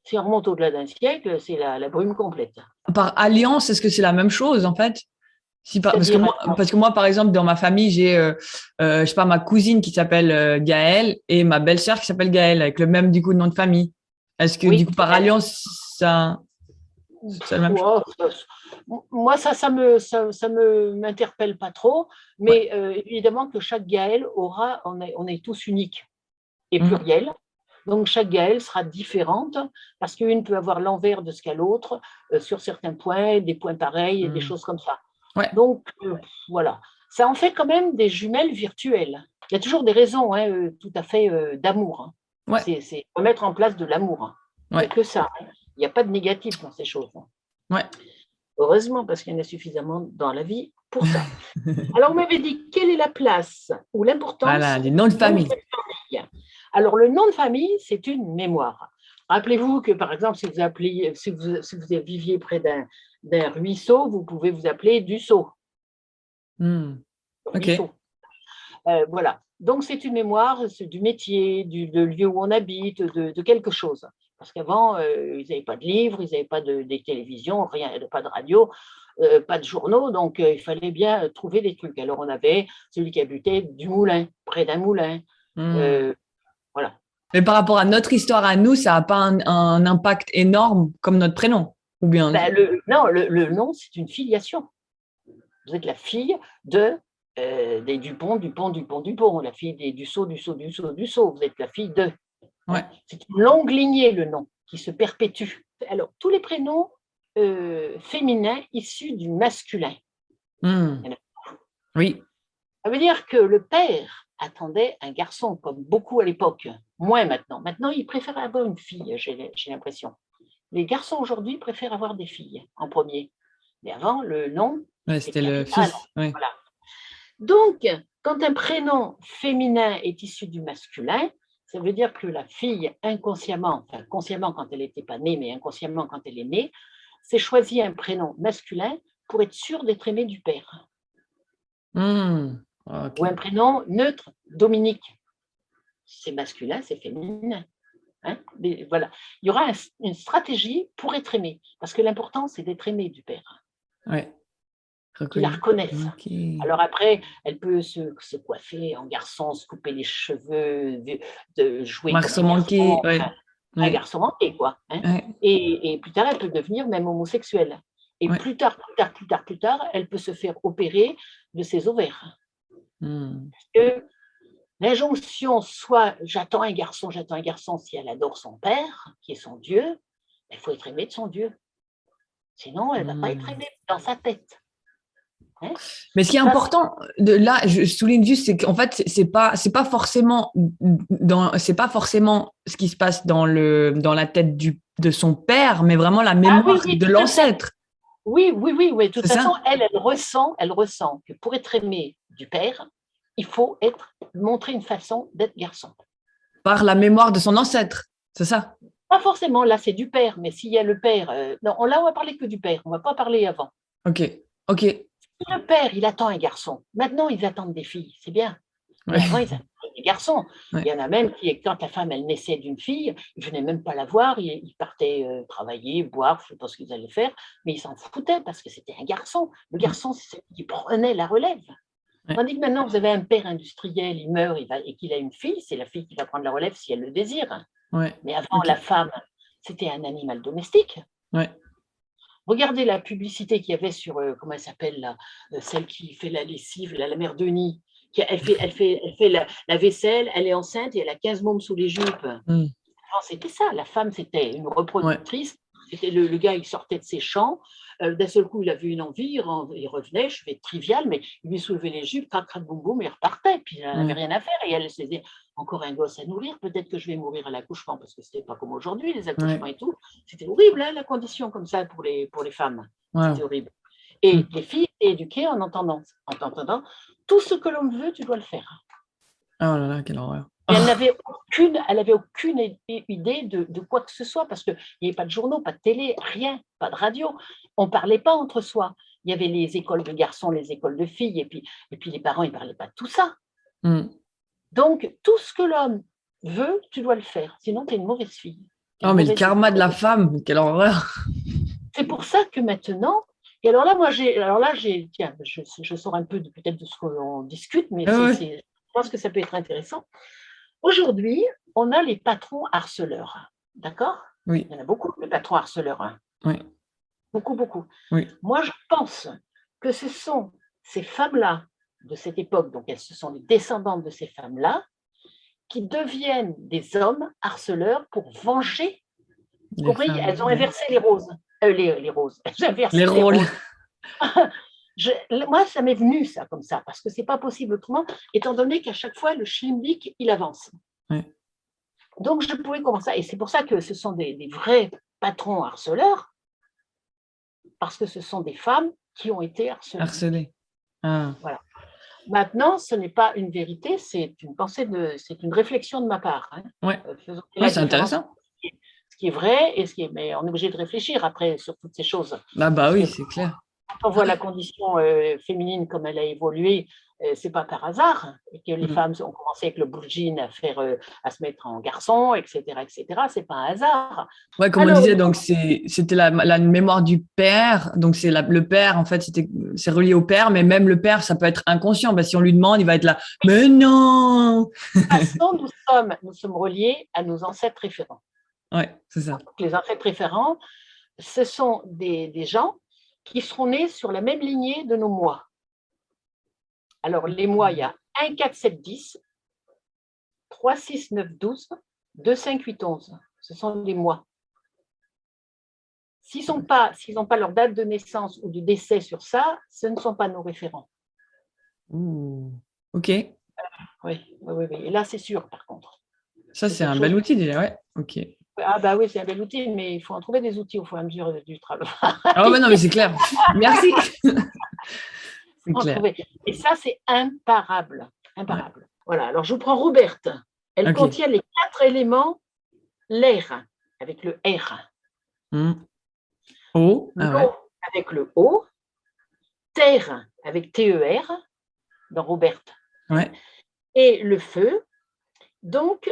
si on remonte au-delà d'un siècle, c'est la brume complète. Par alliance, est-ce que c'est la même chose en fait? C'est-à-dire, Parce que moi, par exemple, dans ma famille, j'ai, je sais pas, ma cousine qui s'appelle Gaëlle et ma belle-sœur qui s'appelle Gaëlle avec le même du coup nom de famille. Est-ce que du oui, coup par alliance, ça, c'est la même chose? oh, moi, ça me m'interpelle pas trop, Ouais. mais évidemment que chaque Gaël aura, on est tous uniques et Mhm. pluriels. Donc, chaque Gaël sera différente parce qu'une peut avoir l'envers de ce qu'a l'autre sur certains points, des points pareils et des Mhm. choses comme ça. Ouais. Donc, voilà. Ça en fait quand même des jumelles virtuelles. Il y a toujours des raisons tout à fait d'amour. Hein. Ouais. C'est remettre en place de l'amour. Hein. Il n'y Ouais. a que ça. Hein. Il n'y a pas de négatif dans ces choses. Hein. Ouais. Heureusement, parce qu'il y en a suffisamment dans la vie pour ça. Alors, on m'avait dit quelle est la place ou Voilà, l'importance les noms de du nom de famille. famille. Alors, le nom de famille, c'est une mémoire. Rappelez-vous que, par exemple, si vous viviez près d'un ruisseau, vous pouvez vous appeler Dussault. Hmm. Ok. Ruisseau. Voilà. Donc, c'est une mémoire c'est du métier, de lieu où on habite, de quelque chose. Parce qu'avant, ils n'avaient pas de livres, ils n'avaient pas de télévisions, rien, pas de radio, pas de journaux, donc il fallait bien trouver des trucs. Alors, on avait celui qui habitait du moulin, près d'un moulin. Hmm. Euh, voilà. Mais par rapport à notre histoire à nous, ça n'a pas un impact énorme comme notre prénom, ou bien? Ben, non, le nom, c'est une filiation. Vous êtes la fille des Dupont, Dupont, Dupont, Dupont, la fille des Dussault, Dussault, Dussault, Dussault. Vous êtes la fille de. Ouais. Hein. C'est une longue lignée, le nom, qui se perpétue. Alors, tous les prénoms féminins issus du masculin. Hmm. Oui. Ça veut dire que le père attendait un garçon, comme beaucoup à l'époque. Moins maintenant. Maintenant, il préfère avoir une fille, j'ai l'impression. Les garçons aujourd'hui préfèrent avoir des filles en premier. Mais avant, le nom Ouais, était c'était le capital. fils. Oui. Voilà. Donc, quand un prénom féminin est issu du masculin, ça veut dire que la fille, inconsciemment, enfin consciemment quand elle n'était pas née, mais inconsciemment quand elle est née, s'est choisi un prénom masculin pour être sûre d'être aimée du père. Hmm. Ok. Ou un prénom neutre, Dominique. C'est masculin, c'est féminin. Hein. Mais voilà. Il y aura une stratégie pour être aimé, parce que l'important, c'est d'être aimé du père. Ouais. Qu'ils la Reconnu. reconnaissent. Ok. Alors après, elle peut se coiffer en garçon, se couper les cheveux, de jouer comme Marceau un garçon, manqué. Ouais. un Ouais. garçon manqué, quoi. Hein. Ouais. Et plus tard, elle peut devenir même homosexuelle. Et Ouais. plus tard, elle peut se faire opérer de ses ovaires. Hmm. Que l'injonction soit j'attends un garçon, si elle adore son père, qui est son Dieu, il faut être aimé de son Dieu. Sinon, elle ne va pas être Hmm. aimée dans sa tête. Hein. Mais ce qui est Ça, important de là, je souligne juste, c'est qu'en fait, c'est pas forcément c'est pas forcément ce qui se passe dans la tête de son père, mais vraiment la ah oui, mémoire oui, de tout à fait. l'ancêtre. Oui. De toute C'est façon, ça? elle ressent que pour être aimée du père, il faut montrer une façon d'être garçon. Par la mémoire de son ancêtre. C'est ça? Pas forcément, là, c'est du père, mais s'il y a le père, non, là, on va parler que du père, on va pas parler avant. Ok. Ok. Si le père, il attend un garçon, maintenant, ils attendent des filles, c'est bien. Mais Ouais. avant, ils attendaient des garçons. Ouais. Il y en a même qui, quand la femme, elle naissait d'une fille, ils ne venaient même pas la voir, ils partaient travailler, boire, je ne sais pas ce qu'ils allaient faire, mais ils s'en foutaient parce que c'était un garçon. Le garçon, c'est celui qui prenait la relève. Ouais. Tandis que maintenant, vous avez un père industriel, il meurt et qu'il a une fille, c'est la fille qui va prendre la relève si elle le désire. Ouais. Mais avant, Ok. la femme, c'était un animal domestique. Ouais. Regardez la publicité qu'il y avait sur, comment elle s'appelle, là, celle qui fait la lessive, la mère Denis. Elle fait la vaisselle, elle est enceinte et elle a 15 mômes sous les jupes. Hmm. C'était ça, la femme, c'était une Ouais. reproductrice. C'était le gars, il sortait de ses champs. D'un seul coup, il avait une envie, il revenait, je vais être trivial, mais il lui soulevait les jupes, crac, crac, boum, boum, et il repartait. Puis il n'avait Ouais. rien à faire. Et elle se disait, encore un gosse à nourrir, peut-être que je vais mourir à l'accouchement, parce que c'était pas comme aujourd'hui, les accouchements Ouais. et tout. C'était horrible, hein, la condition comme ça pour les femmes. C'était Wow. horrible. Et Hmm. les filles étaient éduquées en entendant, tout ce que l'on veut, tu dois le faire. Oh là là, quelle horreur. Et elle n'avait aucune idée de quoi que ce soit, parce qu'il n'y avait pas de journaux, pas de télé, rien, pas de radio. On ne parlait pas entre soi. Il y avait les écoles de garçons, les écoles de filles, et puis les parents, ils ne parlaient pas de tout ça. Mm. Donc, tout ce que l'homme veut, tu dois le faire. Sinon, tu es une mauvaise fille. Oh, Une mais le mauvaise karma de la épouse. femme, quelle horreur. C'est pour ça que maintenant, et alors là, tiens, je sors un peu peut-être de ce qu'on discute, mais Ah ouais. je pense que ça peut être intéressant. Aujourd'hui, on a les patrons harceleurs. D'accord? Oui, Il y en a beaucoup, les patrons harceleurs. Hein. oui, Beaucoup, beaucoup. oui. Moi, je pense que ce sont ces femmes-là de cette époque, donc ce sont les descendantes de ces femmes-là, qui deviennent des hommes harceleurs pour venger. Les Compris? femmes, Elles ont ouais. inversé les roses. Les roses. Elles ont Les inversé les rôles. roses. Moi, ça m'est venu, ça, comme ça, parce que c'est pas possible autrement, étant donné qu'à chaque fois, le schlimmbik, il avance. Ouais. Donc, je pouvais commencer. Et c'est pour ça que ce sont des vrais patrons harceleurs, parce que ce sont des femmes qui ont été harcelées. Harcelé. Ah. Voilà. Maintenant, ce n'est pas une vérité, c'est une pensée, c'est une réflexion de ma part. Hein. Ouais. Faisons Ouais, la c'est différence intéressant. entre ce qui est vrai et ce qui est. Mais on est obligé de réfléchir après sur toutes ces choses. Ah bah Parce que oui, c'est clair. quand on voit la condition féminine comme elle a évolué, c'est pas par hasard que les Mm. femmes ont commencé avec le blue jean à se mettre en garçon, etc., etc. C'est pas un hasard. Ouais, comme on Alors, disait, donc c'était la mémoire du père. Donc le père, en fait, c'est relié au père, mais même le père, ça peut être inconscient. Bah, si on lui demande, il va être là. Mais non. de toute façon, nous sommes reliés à nos ancêtres référents. Ouais, c'est ça. Les ancêtres référents, ce sont des gens qui seront nés sur la même lignée de nos mois. Alors, les mois, il y a 1, 4, 7, 10, 3, 6, 9, 12, 2, 5, 8, 11. Ce sont les mois. S'ils n'ont pas leur date de naissance ou de décès sur ça, ce ne sont pas nos référents. Ouh. Ok. Oui, oui, oui, oui. Et là, c'est sûr, par contre. Ça, C'est c'est quelque un chose. bel outil déjà. Ouais. Ok. Ah, bah oui, c'est un bel outil, mais il faut en trouver des outils au fur et à mesure du travail. Ah ouais, non, mais c'est clair. Merci. C'est En clair. trouver. Et ça, c'est imparable. Ouais. Imparable. Voilà. Alors, je vous prends Roberte. Elle Ok. contient les 4 éléments, l'air avec le R, Mm. Oh. Ah ouais. l'eau avec le O, terre avec TER dans Roberte, hein, Ouais. et le feu. Donc,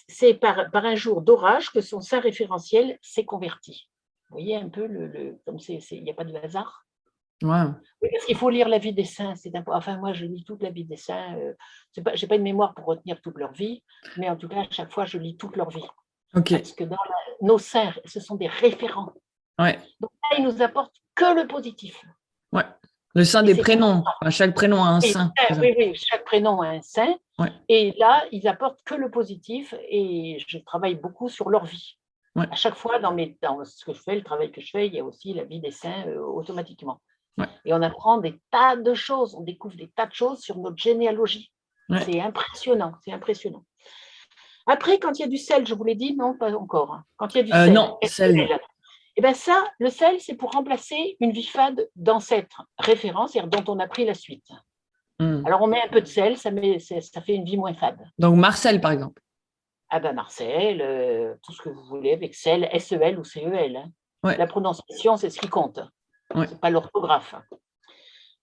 c'est par un jour d'orage que son saint référentiel s'est converti. Vous voyez un peu, comme il n'y a pas de hasard. Ouais. Oui, parce qu'il faut lire la vie des saints. Enfin, moi, je lis toute la vie des saints. Je n'ai pas une mémoire pour retenir toute leur vie, mais en tout cas, à chaque fois, je lis toute leur vie. Ok. Parce que nos saints, ce sont des référents. Ouais. Donc là, ils nous apportent que le positif. Ouais. Le saint Et des c'est prénoms. Enfin, chaque prénom a un saint. C'est ça. oui, oui, chaque prénom a un saint. Ouais. Et là, ils apportent que le positif et je travaille beaucoup sur leur vie. Ouais. À chaque fois, dans ce que je fais, le travail que je fais, il y a aussi la vie des saints automatiquement. Ouais. Et on apprend des tas de choses, on découvre des tas de choses sur notre généalogie. Ouais. C'est impressionnant, c'est impressionnant. Après, quand il y a du sel, je vous l'ai dit, non, pas encore. Quand il y a du sel, Non, celle, non. et bien ça, le sel, c'est pour remplacer une vie fade d'ancêtre référent, c'est-à-dire dont on a pris la suite. Mm. Alors, on met un peu de sel, ça fait une vie moins fade. Donc Marcel, par exemple. Ah ben Marcel, tout ce que vous voulez avec sel, SEL ou CEL. Hein. Ouais. La prononciation, c'est ce qui compte. Ouais. Ce n'est pas l'orthographe.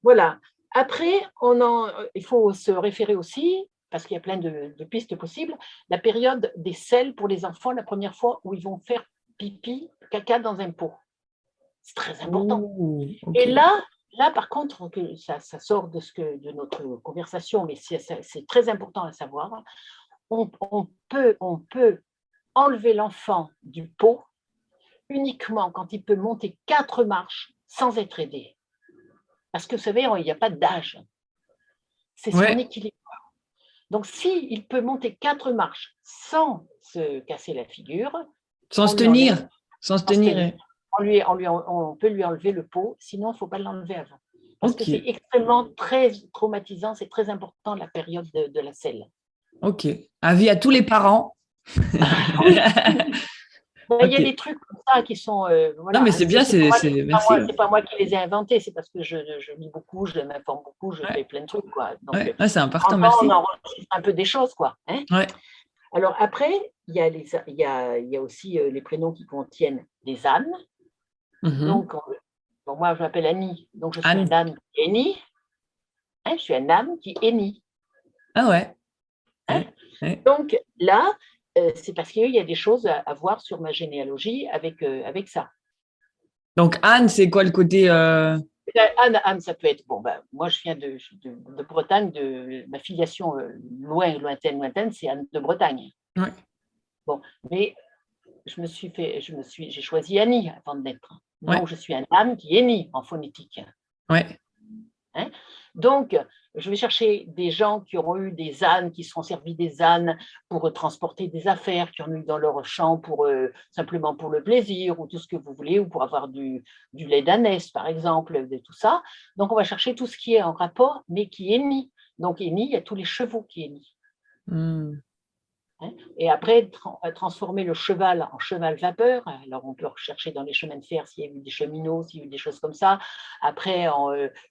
Voilà. Après, il faut se référer aussi, parce qu'il y a plein de pistes possibles, la période des sels pour les enfants, la première fois où ils vont faire pipi, caca dans un pot. C'est très important. Ouh, okay. Et là, par contre, ça sort de notre conversation, mais c'est très important à savoir, on peut enlever l'enfant du pot uniquement quand il peut monter 4 marches sans être aidé. Parce que vous savez, il n'y a pas d'âge. C'est son équilibre. Donc, s'il peut monter 4 marches sans se casser la figure, sans se tenir. On peut lui enlever le pot, sinon il ne faut pas l'enlever avant. Parce que c'est extrêmement très traumatisant, c'est très important la période de la selle. Ok. Avis à tous les parents. Oui. Il y a des trucs comme ça qui sont. Voilà, non, mais c'est bien, merci. C'est pas moi qui les ai inventés, c'est parce que je lis beaucoup, je m'informe beaucoup, je fais plein de trucs. Quoi. Donc, c'est important, merci. On enregistre un peu des choses. Quoi, hein. Ouais. Alors après, il y a aussi les prénoms qui contiennent des ânes. Donc, moi, je m'appelle Annie, donc je suis une âne Annie. Hein, je suis un âme qui hennit. Ah ouais. Hein. Ouais. Donc là, c'est parce qu'il y a des choses à voir sur ma généalogie avec ça. Donc, Anne, c'est quoi le côté Anne, ça peut être, bon, ben, moi je viens de Bretagne, ma filiation lointaine, c'est Anne de Bretagne. Ouais. Bon, mais j'ai choisi Annie avant de naître. Ouais. Donc je suis un âme qui hennit en phonétique. Ouais. Hein. Donc, je vais chercher des gens qui auront eu des ânes, qui se sont servis des ânes pour transporter des affaires, qui en ont eu dans leur champ simplement pour le plaisir, ou tout ce que vous voulez, ou pour avoir du lait d'ânesse, par exemple, de tout ça. Donc, on va chercher tout ce qui est en rapport, mais qui hennit. Donc, hennit, il y a tous les chevaux qui hennit. Et après, transformer le cheval en cheval vapeur. Alors, on peut rechercher dans les chemins de fer s'il y a eu des cheminots, s'il y a eu des choses comme ça. Après,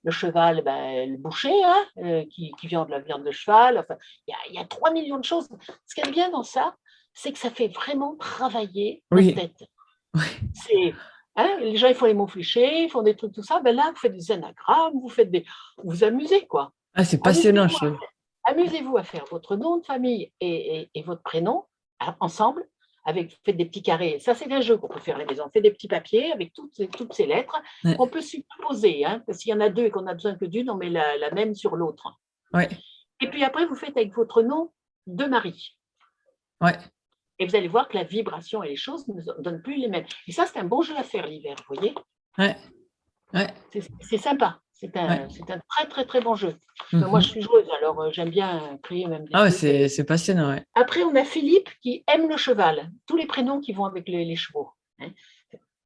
le cheval, le boucher, qui vend de la viande de cheval. Enfin, il y a 3 millions de choses. Ce qui est bien dans ça, c'est que ça fait vraiment travailler notre tête. C'est, les gens, ils font les mots fléchés, ils font des trucs, tout ça. Là, vous faites des anagrammes, vous vous amusez, quoi. Ah, c'est passionnant, je trouve. Amusez-vous à faire votre nom de famille et votre prénom ensemble, vous faites des petits carrés. Ça, c'est un jeu qu'on peut faire à la maison. On fait des petits papiers avec toutes ces lettres qu'on peut superposer. Parce que s'il y en a deux et qu'on n'a besoin que d'une, on met la même sur l'autre. Ouais. Et puis après, vous faites avec votre nom de mari. Ouais. Et vous allez voir que la vibration et les choses ne donnent plus les mêmes. Et ça, c'est un bon jeu à faire l'hiver, vous voyez. Ouais. Ouais. C'est sympa. C'est un très, très, très bon jeu. Moi, je suis joueuse, alors j'aime bien créer même des trucs. C'est passionnant, ouais. Après, on a Philippe qui aime le cheval. Tous les prénoms qui vont avec les chevaux.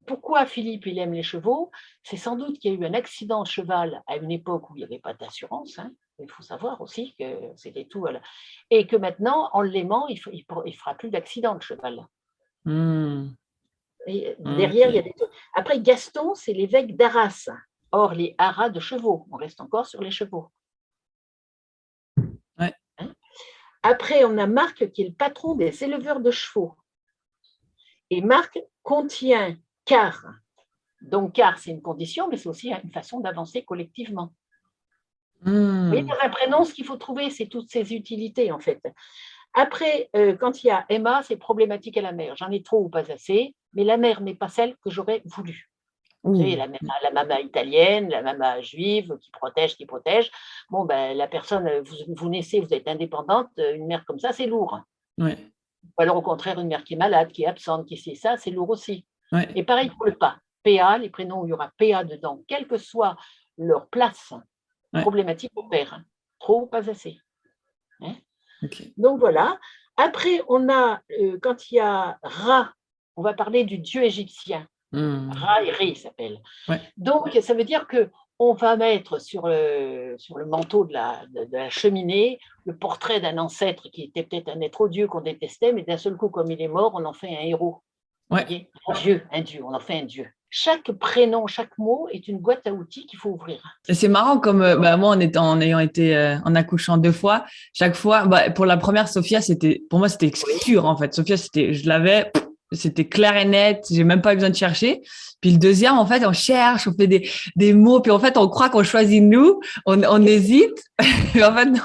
Pourquoi Philippe, il aime les chevaux? C'est sans doute qu'il y a eu un accident de cheval à une époque où il n'y avait pas d'assurance. Il faut savoir aussi que c'était tout. Voilà. Et que maintenant, en l'aimant, il ne fera plus d'accident de cheval. Et derrière, il y a des trucs. Après, Gaston, c'est l'évêque d'Arras. Or, les haras de chevaux, on reste encore sur les chevaux. Ouais. Après, on a Marc qui est le patron des éleveurs de chevaux. Et Marc contient car. Donc, car, c'est une condition, mais c'est aussi une façon d'avancer collectivement. Vous voyez, dans un prénom, ce qu'il faut trouver, c'est toutes ces utilités, en fait. Après, quand il y a Emma, c'est problématique à la mère. J'en ai trop ou pas assez, mais la mère n'est pas celle que j'aurais voulu. Vous savez, la maman italienne, la maman juive qui protège. Bon, la personne, vous naissez, vous êtes indépendante, une mère comme ça, c'est lourd. Ouais. Ou alors, au contraire, une mère qui est malade, qui est absente, qui c'est ça, c'est lourd aussi. Ouais. Et pareil pour le pas. PA, les prénoms où il y aura PA dedans, quelle que soit leur place, problématique au père. Trop ou pas assez. Okay. Donc, voilà. Après, on a, quand il y a Ra, on va parler du dieu égyptien. Ra et Ré, il s'appelle. Ouais. Donc, ça veut dire qu'on va mettre sur le manteau de la cheminée le portrait d'un ancêtre qui était peut-être un être odieux qu'on détestait, mais d'un seul coup, comme il est mort, on en fait un héros. Ouais. Un dieu, on en fait un dieu. Chaque prénom, chaque mot est une boîte à outils qu'il faut ouvrir. Et c'est marrant comme moi en ayant été en accouchant 2 fois, chaque fois pour la première Sophia pour moi c'était sûr en fait. Sophia je l'avais, c'était clair et net, j'ai même pas besoin de chercher. Puis le deuxième en fait on cherche, on fait des mots, puis en fait on croit qu'on choisit nous, on hésite. Et en fait non,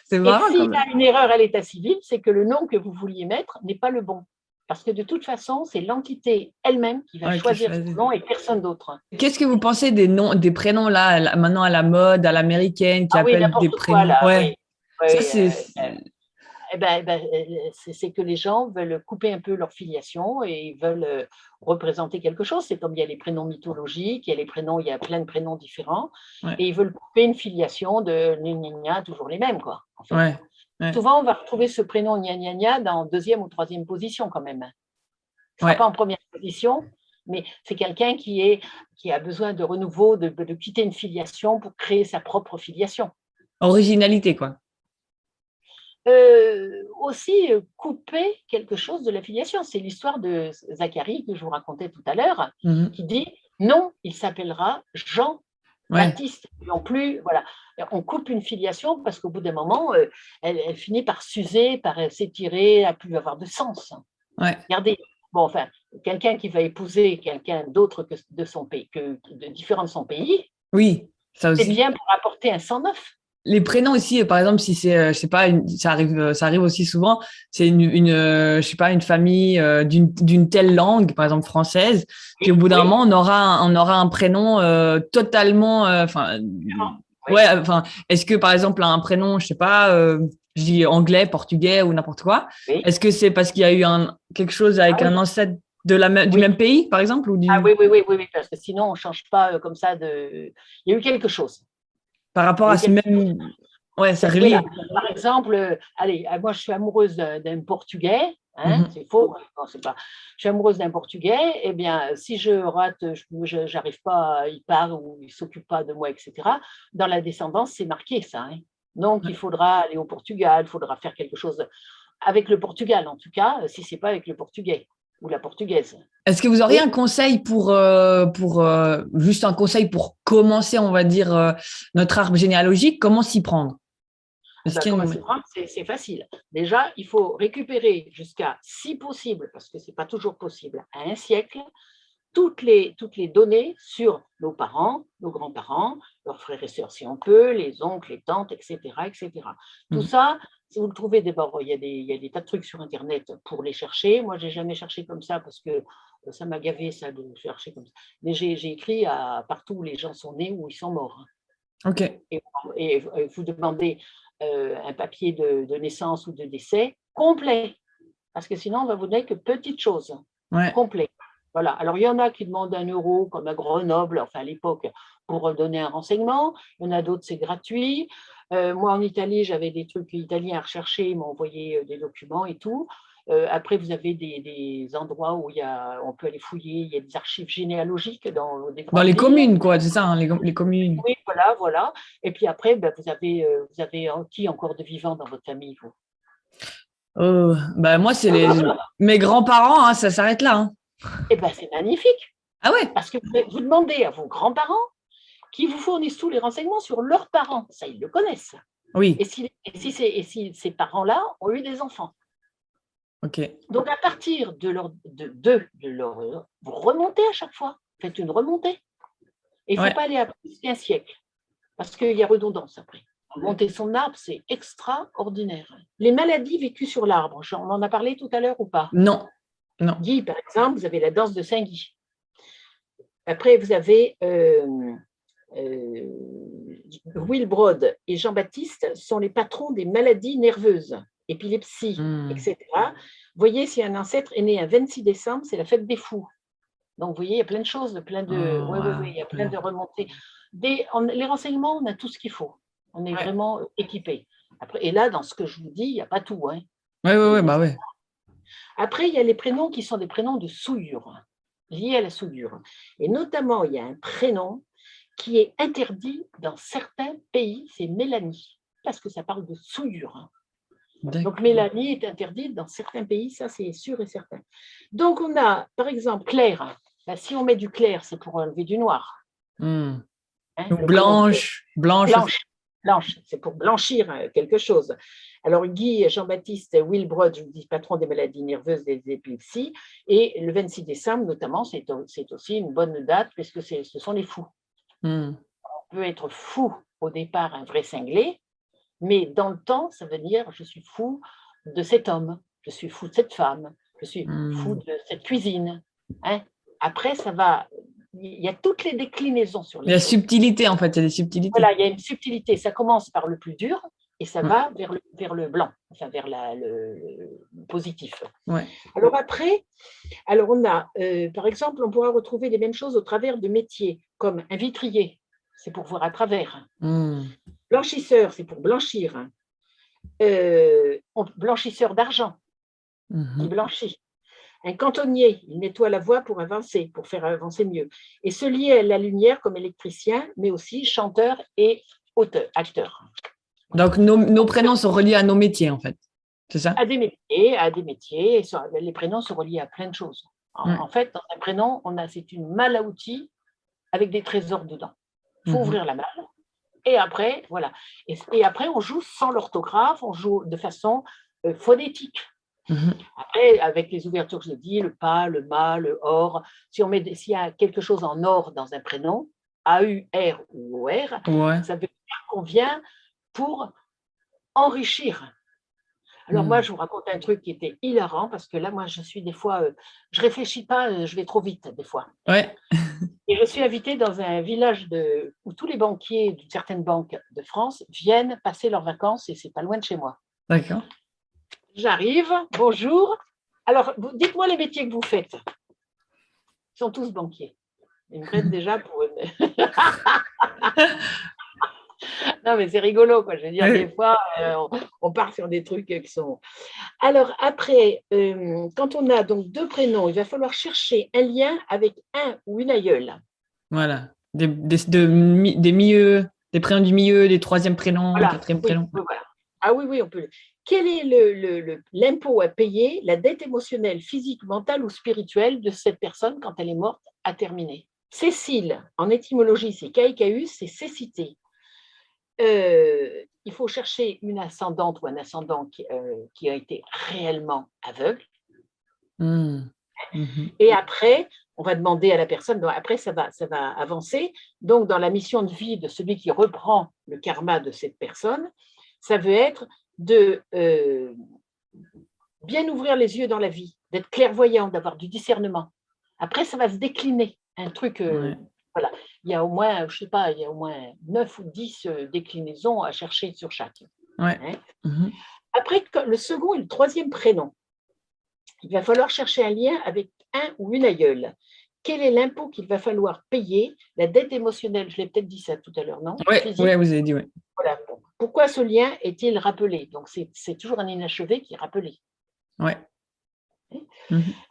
c'est marrant. Et s'il y a une erreur à l'état civil, c'est que le nom que vous vouliez mettre n'est pas le bon. Parce que de toute façon, c'est l'entité elle-même qui va choisir son nom et personne d'autre. Qu'est-ce que vous pensez des prénoms là, maintenant à la mode, à l'américaine, qui appellent des prénoms quoi, là, ouais. Ça, c'est que les gens veulent couper un peu leur filiation et ils veulent représenter quelque chose. C'est comme il y a les prénoms mythologiques, il y a plein de prénoms différents, et ils veulent couper une filiation de gna, toujours les mêmes, quoi. En fait. Ouais. Souvent, on va retrouver ce prénom gna dans 2e ou 3e position quand même. Ce ne sera pas en première position, mais c'est quelqu'un qui a besoin de renouveau, de quitter une filiation pour créer sa propre filiation. Originalité, quoi. Aussi couper quelque chose de l'affiliation. C'est l'histoire de Zacharie que je vous racontais tout à l'heure, qui dit non, il s'appellera Jean Baptiste. Non plus, voilà. On coupe une filiation parce qu'au bout d'un moment, elle finit par s'user, par s'étirer, à plus avoir de sens. Ouais. Regardez, quelqu'un qui va épouser quelqu'un d'autre que de différent de son pays. Oui. Ça C'est aussi. bien pour apporter un sang neuf. Les prénoms aussi, par exemple, si c'est, je sais pas, ça arrive aussi souvent, c'est je sais pas, une famille d'une telle langue, par exemple française, puis au Oui, bout d'un oui, moment, on aura un prénom totalement, enfin, oui. ouais, enfin, est-ce que par exemple un prénom, je sais pas, je dis anglais, portugais ou n'importe quoi, Oui. est-ce que c'est parce qu'il y a eu quelque chose avec Ah oui, un ancêtre du oui. même pays, par exemple, ou Ah oui, oui, oui, oui, oui, parce que sinon, on ne change pas comme ça de. Il y a eu quelque chose. par rapport Il y a à eu ce quelque même, ouais, c'est Voilà. relié. Par exemple, allez, moi je suis amoureuse d'un Portugais, hein, Mhm. c'est faux, non, c'est pas. Je suis amoureuse d'un Portugais, eh bien, si je rate, je n'arrive pas, il part ou il s'occupe pas de moi, etc. Dans la descendance, c'est marqué ça, hein. Donc, il faudra aller au Portugal, il faudra faire quelque chose avec le Portugal, en tout cas, si c'est pas avec le Portugais ou la portugaise. Est-ce que vous auriez Oui, un conseil pour juste un conseil pour commencer, on va dire, notre arbre généalogique, comment s'y prendre? eh Est-ce ben, qu'il y a comment s'y prendre? C'est facile. Déjà, il faut récupérer jusqu'à, si possible, parce que ce n'est pas toujours possible, à un siècle, toutes les données sur nos parents, nos grands-parents, leurs frères et sœurs si on peut, les oncles, les tantes, etc. etc. Tout Mhm. ça, si vous le trouvez, d'abord, il y a des tas de trucs sur Internet pour les chercher. Moi, je n'ai jamais cherché comme ça parce que ça m'a gavé, ça, de chercher comme ça. Mais j'ai écrit partout où les gens sont nés, où ils sont morts. Ok, Et vous demandez un papier de naissance ou de décès complet, parce que sinon, on va vous donner que petites choses, ouais. complet. Voilà. Alors, il y en a qui demandent 1 euro, comme à Grenoble, enfin à l'époque, pour donner un renseignement. Il y en a d'autres, c'est gratuit. Moi, en Italie, j'avais des trucs italiens à rechercher. Ils m'ont envoyé des documents et tout. Après, vous avez des endroits où on peut aller fouiller. Il y a des archives généalogiques dans des Dans grandes les villes. communes, quoi, c'est ça, hein, les communes. Oui, voilà, voilà. Et puis après, ben, vous avez qui encore de vivant dans votre famille, vous? Bah moi, c'est mes grands-parents, hein, ça s'arrête là. Hein. Eh bien, c'est magnifique, Ah ouais, parce que vous demandez à vos grands-parents qui vous fournissent tous les renseignements sur leurs parents. Ça, ils le connaissent. Et oui, si ces parents-là ont eu des enfants. ok, Donc, à partir de leur, vous remontez à chaque fois. Faites une remontée. Et il ne faut ouais. pas aller à plus qu'un siècle, parce qu'il y a redondance après. Monter son arbre, c'est extraordinaire. Les maladies vécues sur l'arbre, on en a parlé tout à l'heure ou pas? Non, non. Guy, par exemple, vous avez la danse de Saint-Guy. Après, vous avez Wilbrod et Jean-Baptiste sont les patrons des maladies nerveuses, épilepsie, Hmm. etc. Vous voyez, si un ancêtre est né un 26 décembre, c'est la fête des fous. Donc, vous voyez, il y a plein de choses, Oh, oui, oui, oui, il y a plein de remontées. Les renseignements, on a tout ce qu'il faut. On est ouais. vraiment équipé. Après, et là, dans ce que je vous dis, il n'y a pas tout, hein. Ouais, ouais, ouais, bah ouais. Après, il y a les prénoms qui sont des prénoms de souillure, liés à la souillure. Et notamment, il y a un prénom qui est interdit dans certains pays, c'est Mélanie, parce que ça parle de souillure. Donc, D'accord. Mélanie est interdite dans certains pays, ça c'est sûr et certain. Donc, on a, par exemple, Claire. Ben, si on met du clair, c'est pour enlever du noir. Hmm. Hein, Donc le prénom Claire. blanche aussi. Blanche, blanche, c'est pour blanchir quelque chose. Alors, Guy Jean-Baptiste Wilbrod, je vous dis patron des maladies nerveuses, des épilepsies, et le 26 décembre, notamment, c'est aussi une bonne date, puisque ce sont les fous. Hmm. On peut être fou au départ, un vrai cinglé, mais dans le temps, ça veut dire je suis fou de cet homme, je suis fou de cette femme, je suis fou Hmm. de cette cuisine. Hein. Après, il y a toutes les déclinaisons sur les La choses. subtilité, en fait, il y a des subtilités. Voilà, il y a une subtilité. Ça commence par le plus dur et ça Hmm. va vers le blanc, enfin vers le positif. Ouais. Alors après, on a, par exemple, on pourra retrouver les mêmes choses au travers de métiers, comme un vitrier, c'est pour voir à travers. Hmm. Blanchisseur, c'est pour blanchir. Blanchisseur d'argent, qui Mhm. blanchit. Un cantonnier, il nettoie la voie pour avancer, pour faire avancer mieux. Et se lier à la lumière comme électricien, mais aussi chanteur et acteur. Voilà. Donc, nos prénoms sont reliés à nos métiers, en fait. C'est ça? À des métiers, les prénoms sont reliés à plein de choses. Ouais. En fait, dans un prénom, c'est une malle à outils avec des trésors dedans. Il faut Mhm. ouvrir la malle. Et après, voilà. Et après, on joue sans l'orthographe, on joue de façon phonétique. Mhm. Après, avec les ouvertures que j'ai dit, le pas, le ma, le or, s'il y a quelque chose en or dans un prénom, A-U-R ou O-R, Ouais. ça veut dire qu'on vient pour enrichir. Alors moi, je vous raconte un truc qui était hilarant parce que là, moi, je suis des fois, je réfléchis pas, je vais trop vite des fois. Ouais. Et je suis invitée dans un village où tous les banquiers d'une certaine banque de France viennent passer leurs vacances et c'est pas loin de chez moi. D'accord. J'arrive, bonjour. Alors, dites-moi les métiers que vous faites. Ils sont tous banquiers. Ils me prennent déjà pour une... Non, mais c'est rigolo, quoi. Je veux dire, des fois, on part sur des trucs qui sont… Alors, après, quand on a donc 2 prénoms, il va falloir chercher un lien avec un ou une aïeule. Voilà. Des milieux, des prénoms du milieu, des troisième prénoms, Voilà, quatrième oui, prénoms. voilà. Ah oui, oui, on peut. Quel est l'impôt à payer, la dette émotionnelle, physique, mentale ou spirituelle de cette personne quand elle est morte à terminer? Cécile, en étymologie, c'est caecus, c'est cécité. Il faut chercher une ascendante ou un ascendant qui a été réellement aveugle. Et après, on va demander à la personne, donc après ça va avancer. Donc, dans la mission de vie de celui qui reprend le karma de cette personne, ça veut être de bien ouvrir les yeux dans la vie, d'être clairvoyant, d'avoir du discernement. Après, ça va se décliner. Un truc, voilà. Il y a au moins, je sais pas, il y a au moins 9 ou 10 déclinaisons à chercher sur chaque. Ouais. Hein. Après, le second et le troisième prénom, il va falloir chercher un lien avec un ou une aïeule. Quel est l'impôt qu'il va falloir payer? La dette émotionnelle, je l'ai peut-être dit ça tout à l'heure, non? Oui, ouais, vous avez dit, oui. Voilà. Pourquoi ce lien est-il rappelé? Donc, c'est toujours un inachevé qui est rappelé. Ouais.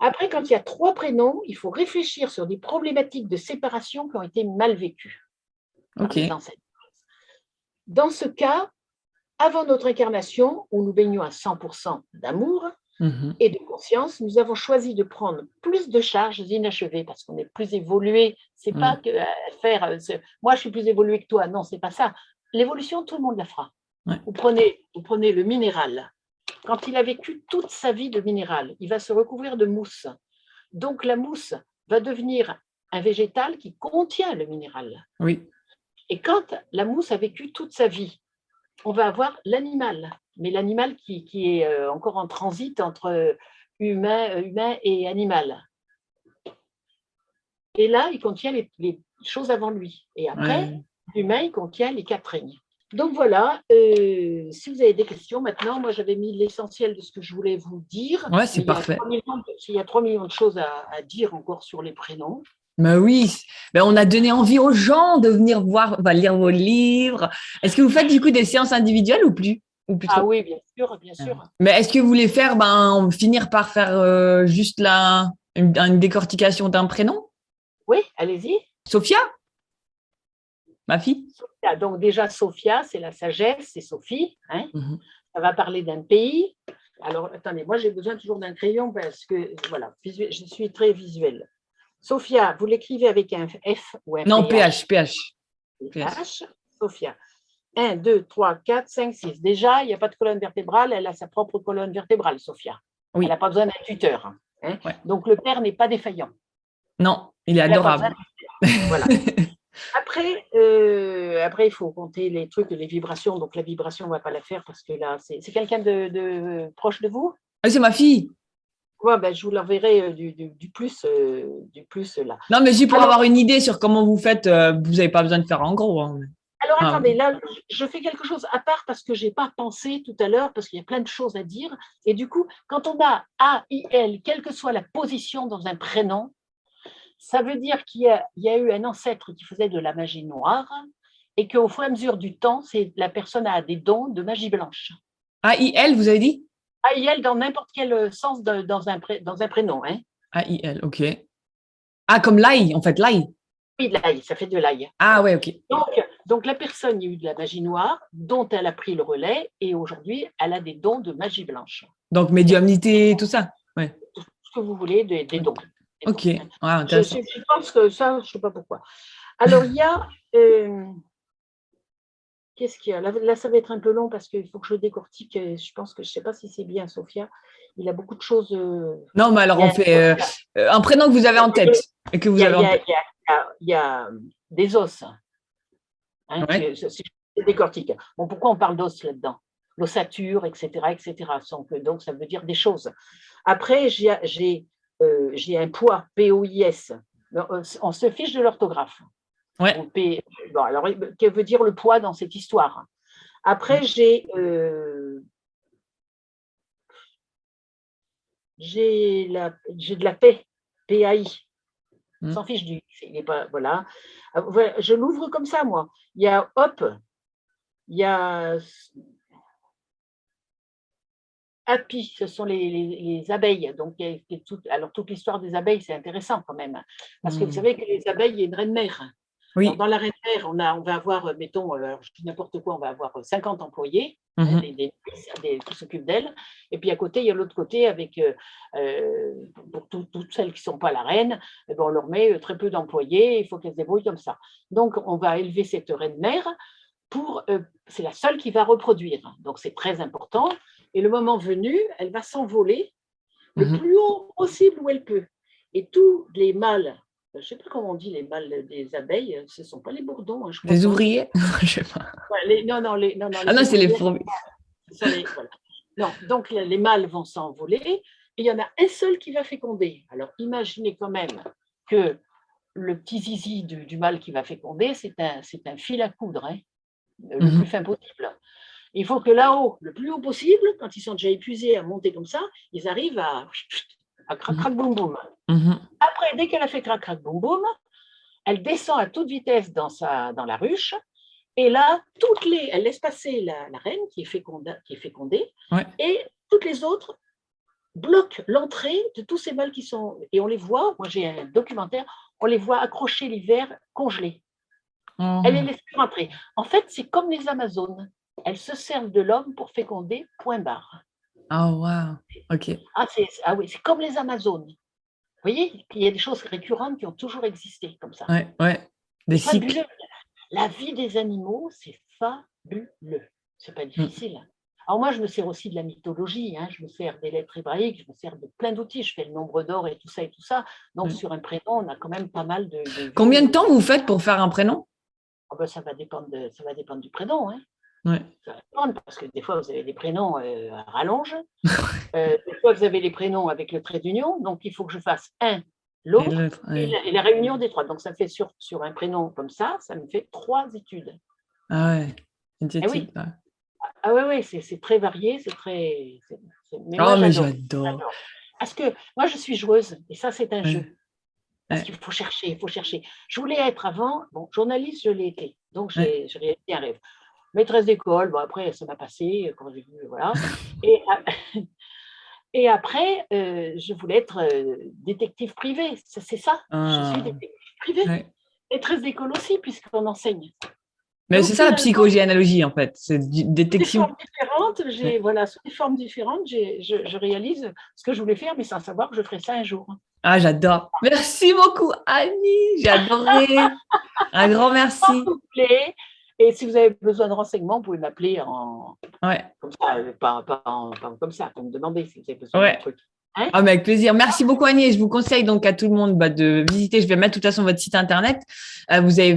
Après, quand il y a 3 prénoms, il faut réfléchir sur des problématiques de séparation qui ont été mal vécues par les ancêtres. Dans ce cas, avant notre incarnation, où nous baignons à 100% d'amour et de conscience, nous avons choisi de prendre plus de charges inachevées parce qu'on est plus évolué. C'est pas que faire moi je suis plus évolué que toi. Non, c'est pas ça. L'évolution, tout le monde la fera. Ouais. Vous prenez le minéral. Quand il a vécu toute sa vie de minéral, il va se recouvrir de mousse. Donc la mousse va devenir un végétal qui contient le minéral. Oui. Et quand la mousse a vécu toute sa vie, on va avoir l'animal, mais l'animal qui est encore en transit entre humain et animal. Et là, il contient les choses avant lui. Et après, l'humain, il contient les 4 règnes. Donc voilà, si vous avez des questions maintenant, moi j'avais mis l'essentiel de ce que je voulais vous dire. Ouais, c'est parfait. Il y a 3 millions de choses à dire encore sur les prénoms. Ben oui, on a donné envie aux gens de venir lire vos livres. Est-ce que vous faites du coup des séances individuelles ou plus trop? Ah oui, bien sûr, bien sûr. Mais est-ce que vous voulez faire, finir par faire juste une décortication d'un prénom? Oui, allez-y. Sophia, ma fille. Sophia. Donc déjà, Sophia, c'est la sagesse, c'est Sophie. Hein. Ça va parler d'un pays. Alors, attendez, moi j'ai besoin toujours d'un crayon parce que, voilà, je suis très visuelle. Sophia, vous l'écrivez avec un F ou un Non, PH. PH. Sophia. 1, 2, 3, 4, 5, 6. Déjà, il n'y a pas de colonne vertébrale, elle a sa propre colonne vertébrale, Sophia. Oui. Elle n'a pas besoin d'un tuteur. Hein. Ouais. Donc, le père n'est pas défaillant. Non, il est adorable. Voilà. Après, il faut compter les trucs, les vibrations. Donc, la vibration, on ne va pas la faire parce que là, c'est quelqu'un de proche de vous? Ah, c'est ma fille. Ouais, ben, je vous l'enverrai du plus là. Non, mais juste pour avoir une idée sur comment vous faites, vous n'avez pas besoin de faire en gros. Hein. Alors, attendez, là, je fais quelque chose à part parce que je n'ai pas pensé tout à l'heure, parce qu'il y a plein de choses à dire. Et du coup, quand on a A, I, L, quelle que soit la position dans un prénom, ça veut dire qu'il y a eu un ancêtre qui faisait de la magie noire et qu'au fur et à mesure du temps, la personne a des dons de magie blanche. A, I, L, vous avez dit? A, I, L dans n'importe quel sens dans un prénom. Hein. A, I, L, ok. Ah, comme l'ail, en fait, l'ail. Oui, l'ail, ça fait de l'ail. Ah, ouais, ok. Donc, la personne, il y a eu de la magie noire dont elle a pris le relais et aujourd'hui, elle a des dons de magie blanche. Donc, médiumnité, tout ça. Ouais. Tout ce que vous voulez, des dons. Ok, intéressant. Je pense que ça, je ne sais pas pourquoi. Alors, il y a… qu'est-ce qu'il y a là, ça va être un peu long parce qu'il faut que je décortique. Je pense que je ne sais pas si c'est bien, Sophia. Il a beaucoup de choses… Non, mais alors on fait un prénom que vous avez en tête. Et que vous avez en tête. il y a des os, hein, Ouais. si je décortique. Bon, pourquoi on parle d'os là-dedans? L'ossature, etc., etc. Donc, ça veut dire des choses. Après, j'ai un poids, POIS. On se fiche de l'orthographe. Ouais. Bon, alors, que veut dire le poids dans cette histoire? Après, j'ai de la paix, PAI. On Mm. s'en fiche il est pas, voilà. Voilà, je l'ouvre comme ça, moi. Il y a, hop, il y a Happy, ce sont les abeilles. Donc, alors, toute l'histoire des abeilles, c'est intéressant quand même. Parce que vous Mm. savez que les abeilles, il y a une reine mère. Alors, Oui. dans la reine mère, on va avoir, mettons, je dis n'importe quoi, on va avoir 50 employés, hein, Mhm. qui s'occupent d'elles. Et puis à côté, il y a l'autre côté avec, pour toutes celles qui ne sont pas la reine, eh ben, on leur met très peu d'employés, il faut qu'elles se débrouillent comme ça. Donc, on va élever cette reine mère c'est la seule qui va reproduire. Donc, c'est très important. Et le moment venu, elle va s'envoler le Mhm. plus haut possible où elle peut. Et tous les mâles, je ne sais pas comment on dit les mâles des abeilles, ce ne sont pas les bourdons, hein, je ne crois Des pas. ouvriers? Je sais pas. Ouais, non, Ah les non, c'est les ouvriers, fourmis. ce sont voilà. Non, donc les mâles vont s'envoler et il y en a un seul qui va féconder. Alors imaginez quand même que le petit zizi du mâle qui va féconder, c'est un fil à coudre, hein, le plus Mhm. fin possible. Il faut que là-haut, le plus haut possible, quand ils sont déjà épuisés à monter comme ça, ils arrivent à crac, Mhm. crac, boum, boum. Mhm. Après, dès qu'elle a fait crac, crac, boum, boum, elle descend à toute vitesse dans la ruche. Et là, elle laisse passer la reine qui est fécondée, Ouais. et toutes les autres bloquent l'entrée de tous ces mâles qui sont. Et on les voit, moi j'ai un documentaire, on les voit accrochés l'hiver, congelés. Elle les Oh. laisse plus rentrer. En fait, c'est comme les Amazones. Elles se servent de l'homme pour féconder, point barre. Oh, wow. Ok. Ah oui, c'est comme les Amazones. Vous voyez, il y a des choses récurrentes qui ont toujours existé comme ça. Ouais, ouais. Des C'est cycles. fabuleux. La vie des animaux, c'est fabuleux. C'est pas Mm. difficile. Alors moi, je me sers aussi de la mythologie, hein. Je me sers des lettres hébraïques, je me sers de plein d'outils. Je fais le nombre d'or et tout ça et tout ça. Donc Ouais. sur un prénom, on a quand même pas mal de Combien vues. de temps vous faites pour faire un prénom? Ah ben, ça va dépendre du prénom, hein. Ouais. Ça va dépendre parce que des fois, vous avez des prénoms à rallonge. Des fois, vous avez les prénoms avec le trait d'union. Donc, il faut que je fasse un, Et l'autre l'autre, ouais. et la réunion des trois. Donc, ça fait sur un prénom comme ça me fait 3 études. Ah ouais. Une Eh oui, étude, ouais. ah ouais, ouais, c'est très varié, mais moi Oh, mais j'adore. j'adore. J'adore. Parce que moi je suis joueuse et ça c'est un Ouais. jeu. Parce Ouais. qu'il faut chercher, il faut chercher. Je voulais être avant, bon, journaliste, je l'ai été. Donc Ouais. j'ai réalisé un rêve. Maîtresse d'école, bon après ça m'a passé quand j'ai vu, voilà. Et, et après, je voulais être détective privé. C'est ça, je suis Ah, détective privé. ouais. Maîtresse d'école aussi, puisqu'on enseigne. Mais Donc c'est ça la finalement, psychogénéalogie, en fait. C'est sous des détection. formes différentes, Ouais. voilà, sous des formes différentes, je réalise ce que je voulais faire, mais sans savoir que je ferais ça un jour. Ah, j'adore. Merci beaucoup, Annie. J'ai adoré. Un grand Quand merci. vous voulez, et si vous avez besoin de renseignements, vous pouvez m'appeler Ouais. comme ça, pas comme ça, pour me demander si vous avez besoin d'un Ouais. truc. Hein? Ah, mais avec plaisir. Merci beaucoup, Annie. Et je vous conseille donc à tout le monde de visiter. Je vais mettre de toute façon votre site internet. Vous avez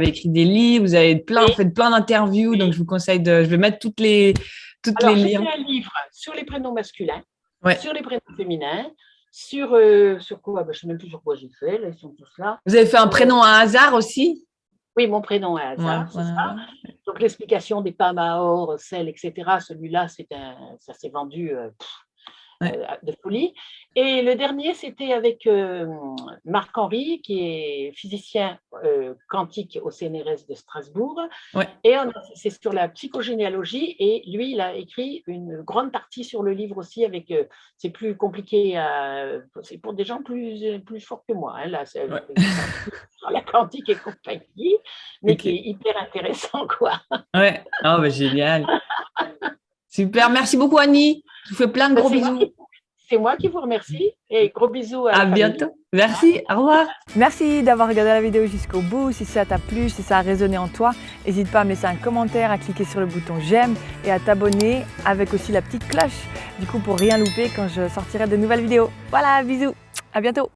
écrit des livres, vous avez Oui, fait plein d'interviews. Donc, oui. je vous conseille je vais mettre toutes les Alors, j'ai fait liens. un livre sur les prénoms masculins, Ouais. sur les prénoms féminins, sur quoi, je ne sais même plus sur quoi j'ai fait, là, ils sont tous là. Vous avez fait un prénom à hasard aussi? Oui, mon prénom à Ouais, hasard, c'est ça. voilà. Donc, l'explication des Pamaor, sel, etc., celui-là, ça s'est vendu Ouais. de folie. Et le dernier, c'était avec Marc-Henri, qui est physicien quantique au CNRS de Strasbourg. Ouais. Et c'est sur la psychogénéalogie. Et lui, il a écrit une grande partie sur le livre aussi. C'est plus compliqué, c'est pour des gens plus forts que moi. Hein, là, c'est Ouais. sur la quantique et compagnie, mais qui Ok. est hyper intéressant, quoi. Ouais. Oh, bah, génial. Super. Merci beaucoup, Annie. Je vous fais plein de gros C'est moi bisous. c'est moi qui vous remercie et gros bisous à À la famille. bientôt. Merci. Au revoir. Merci d'avoir regardé la vidéo jusqu'au bout. Si ça t'a plu, si ça a résonné en toi, n'hésite pas à me laisser un commentaire, à cliquer sur le bouton j'aime et à t'abonner avec aussi la petite cloche, du coup pour rien louper quand je sortirai de nouvelles vidéos. Voilà, bisous, à bientôt.